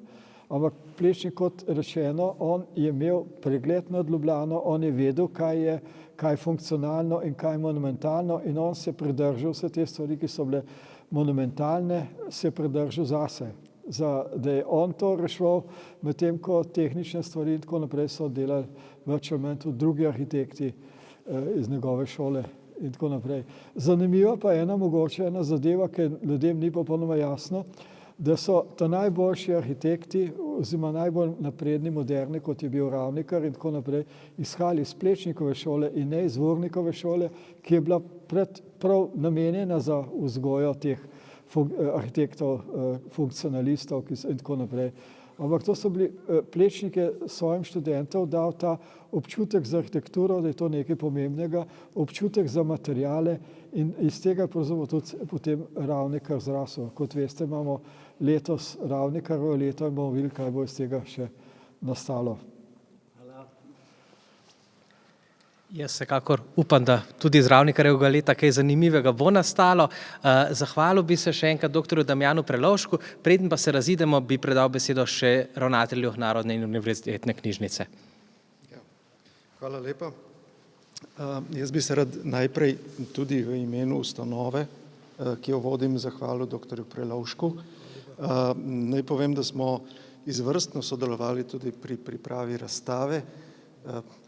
Ampak Plečnik, kot rečeno, on je imel pregled nad Ljubljano, on je vedel, kaj je funkcionalno in kaj je monumentalno in on se je pridržal vse te stvari, ki so bile monumentalne, se je pridržal zase, da je on to reševal, medtem ko tehnične stvari in tako naprej so delali več ali manj tudi drugi arhitekti iz njegove šole in tako naprej. Zanimiva pa je ena zadeva, ki ljudem ni popolnoma jasno, da so ta najboljši arhitekti oziroma najbolj napredni, moderni, kot je bil Ravnikar in tako naprej, izhajali iz Plečnikove šole in ne iz Vurnikove šole, ki je bila prav namenjena za vzgojo teh arhitektov, funkcionalistov in tako naprej. Ampak to so bili Plečnike svojim študentov dal ta občutek za arhitekturo, da je to nekaj pomembnega, občutek za materijale in iz tega pravzaprav tudi potem Ravnikar zrasel. Kot veste, imamo letos Ravnikarjevo leto in bomo videli, kaj bo iz tega še nastalo. Jaz vsekakor upam, da tudi iz Ravnikarjevega leta kaj zanimivega bo nastalo. Zahvalil bi se še enkrat doktorju Damjanu Prelovšku, preden pa se razidemo, bi predal besedo še ravnatelju Narodne in univerzitetne knjižnice. Hvala lepa. Jaz bi se rad najprej tudi v imenu ustanove, ki jo vodim, zahvalil doktorju Prelovšku. Naj povem, da smo izvrstno sodelovali tudi pri pripravi razstave,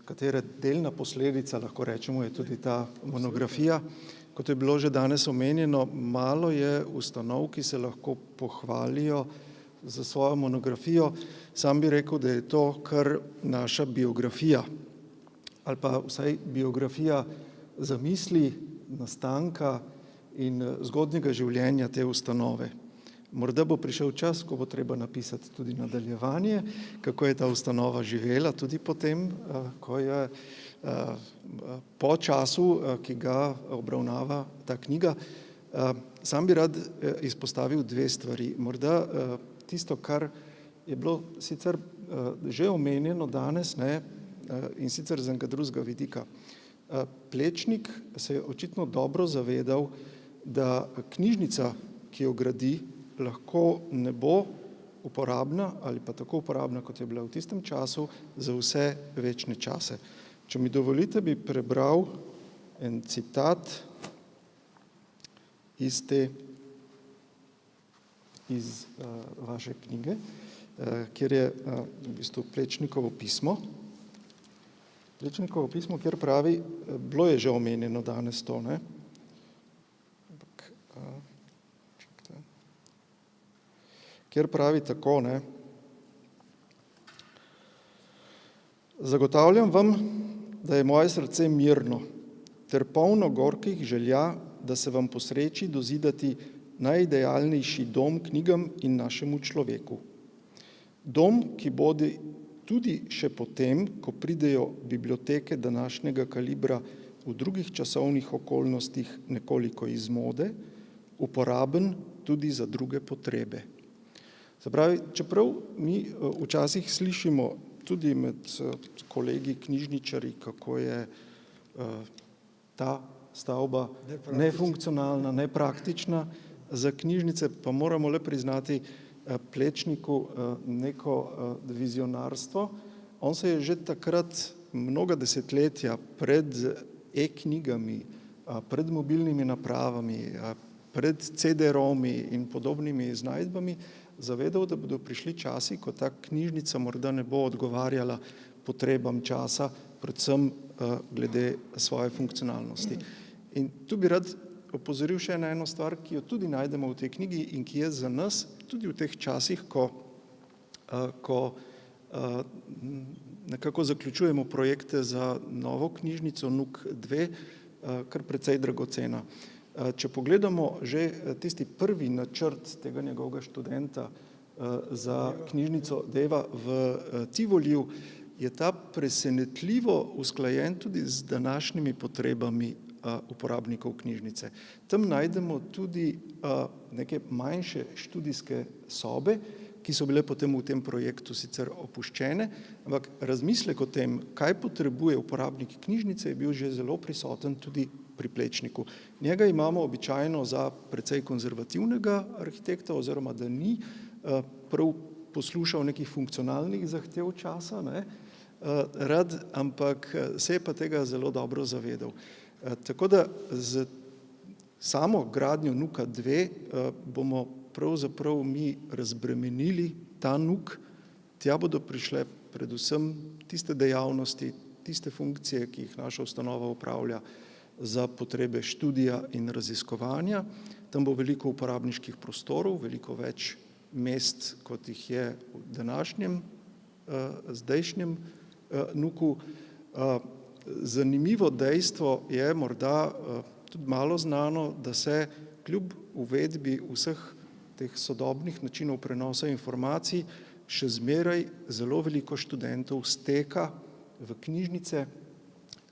katere delna posledica, lahko rečemo, je tudi ta monografija. Kot je bilo že danes omenjeno, malo je ustanov, ki se lahko pohvalijo za svojo monografijo. Sam bi rekel, da je to kar naša biografija ali pa vsaj biografija zamisli, nastanka in zgodnjega življenja te ustanove. Morda bo prišel čas, ko bo treba napisati tudi nadaljevanje, kako je ta ustanova živela tudi potem, ko je po času, ki ga obravnava ta knjiga. Sam bi rad izpostavil dve stvari. Morda tisto, kar je bilo sicer že omenjeno danes, in sicer z enega drugega vidika. Plečnik se je očitno dobro zavedal, da knjižnica, ki jo gradi, lahko ne bo uporabna ali pa tako uporabna, kot je bila v tistem času, za vse večne čase. Če mi dovolite, bi prebral en citat iz vaše knjige, kjer je v bistvu Plečnikovo pismo. Plečnikovo pismo, kjer pravi, bilo je že omenjeno danes to, kjer pravi tako, Zagotavljam vam, da je moje srce mirno, ter polno gorkih želja, da se vam posreči dozidati najidealnejši dom knjigam in našemu človeku. Dom, ki bodi tudi še potem, ko pridejo biblioteke današnjega kalibra v drugih časovnih okolnostih nekoliko iz mode, uporaben tudi za druge potrebe. Se pravi, čeprav mi včasih slišimo tudi med kolegi knjižničarji, kako je ta stavba nefunkcionalna, nepraktična za knjižnice, pa moramo le priznati Plečniku neko vizionarstvo. On se je že takrat mnoga desetletja pred e-knjigami, pred mobilnimi napravami, pred CD-romi in podobnimi iznajdbami zavedal, da bodo prišli časi, ko ta knjižnica morda ne bo odgovarjala potrebam časa, predvsem glede svoje funkcionalnosti. In tu bi rad opozoril še na eno stvar, ki jo tudi najdemo v tej knjigi in ki je za nas tudi v teh časih, ko nekako zaključujemo projekte za novo knjižnico NUK 2, kar precej dragocena. Če pogledamo že tisti prvi načrt tega njegovega študenta za knjižnico Deva v Tivoliju, je ta presenetljivo usklajen tudi z današnjimi potrebami uporabnikov knjižnice. Tam najdemo tudi neke manjše študijske sobe, ki so bile potem v tem projektu sicer opuščene, ampak razmislek o tem, kaj potrebuje uporabnik knjižnice, je bil že zelo prisoten tudi pri Plečniku. Njega imamo običajno za precej konzervativnega arhitekta, oziroma da ni prav poslušal nekih funkcionalnih zahtev časa, rad, ampak se je pa tega zelo dobro zavedal. Tako da z samo gradnjo NUK-a 2 bomo pravzaprav mi razbremenili ta NUK, tja bodo prišle predvsem tiste dejavnosti, tiste funkcije, ki jih naša ustanova upravlja za potrebe študija in raziskovanja. Tam bo veliko uporabniških prostorov, veliko več mest, kot jih je v današnjem, zdajšnjem NUK-u. Zanimivo dejstvo je morda tudi malo znano, da se kljub uvedbi vseh teh sodobnih načinov prenosa informacij še zmeraj zelo veliko študentov steka v knjižnice,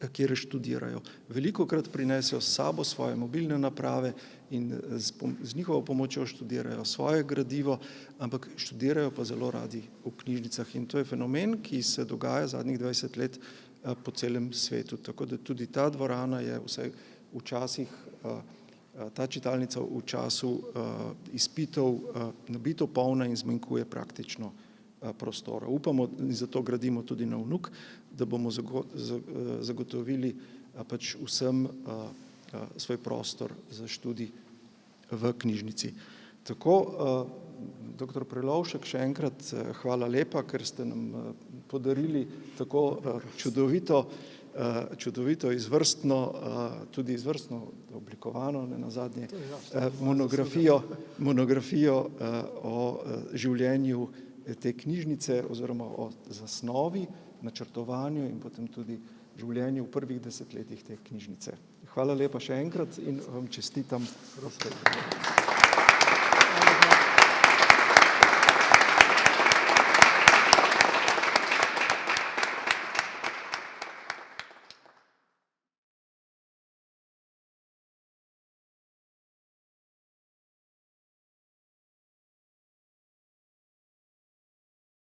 kjer študirajo. Velikokrat prinesejo s sabo svoje mobilne naprave in z njihovo pomočjo študirajo svoje gradivo, ampak študirajo pa zelo radi v knjižnicah. In to je fenomen, ki se dogaja zadnjih 20 let po celem svetu. Tako da tudi ta dvorana je vsaj včasih, ta čitalnica v času izpitov nabito polna in zmanjkuje praktično prostora. Upamo in zato gradimo tudi nov NUK, da bomo zagotovili pač vsem svoj prostor za študij v knjižnici. Tako, doktor Prelovšek, še enkrat hvala lepa, ker ste nam podarili tako čudovito, izvrstno, tudi izvrstno oblikovano, nenazadnje, monografijo o življenju te knjižnice oziroma o zasnovi, načrtovanju in potem tudi življenju v prvih desetletjih te knjižnice. Hvala lepa še enkrat in vam čestitam.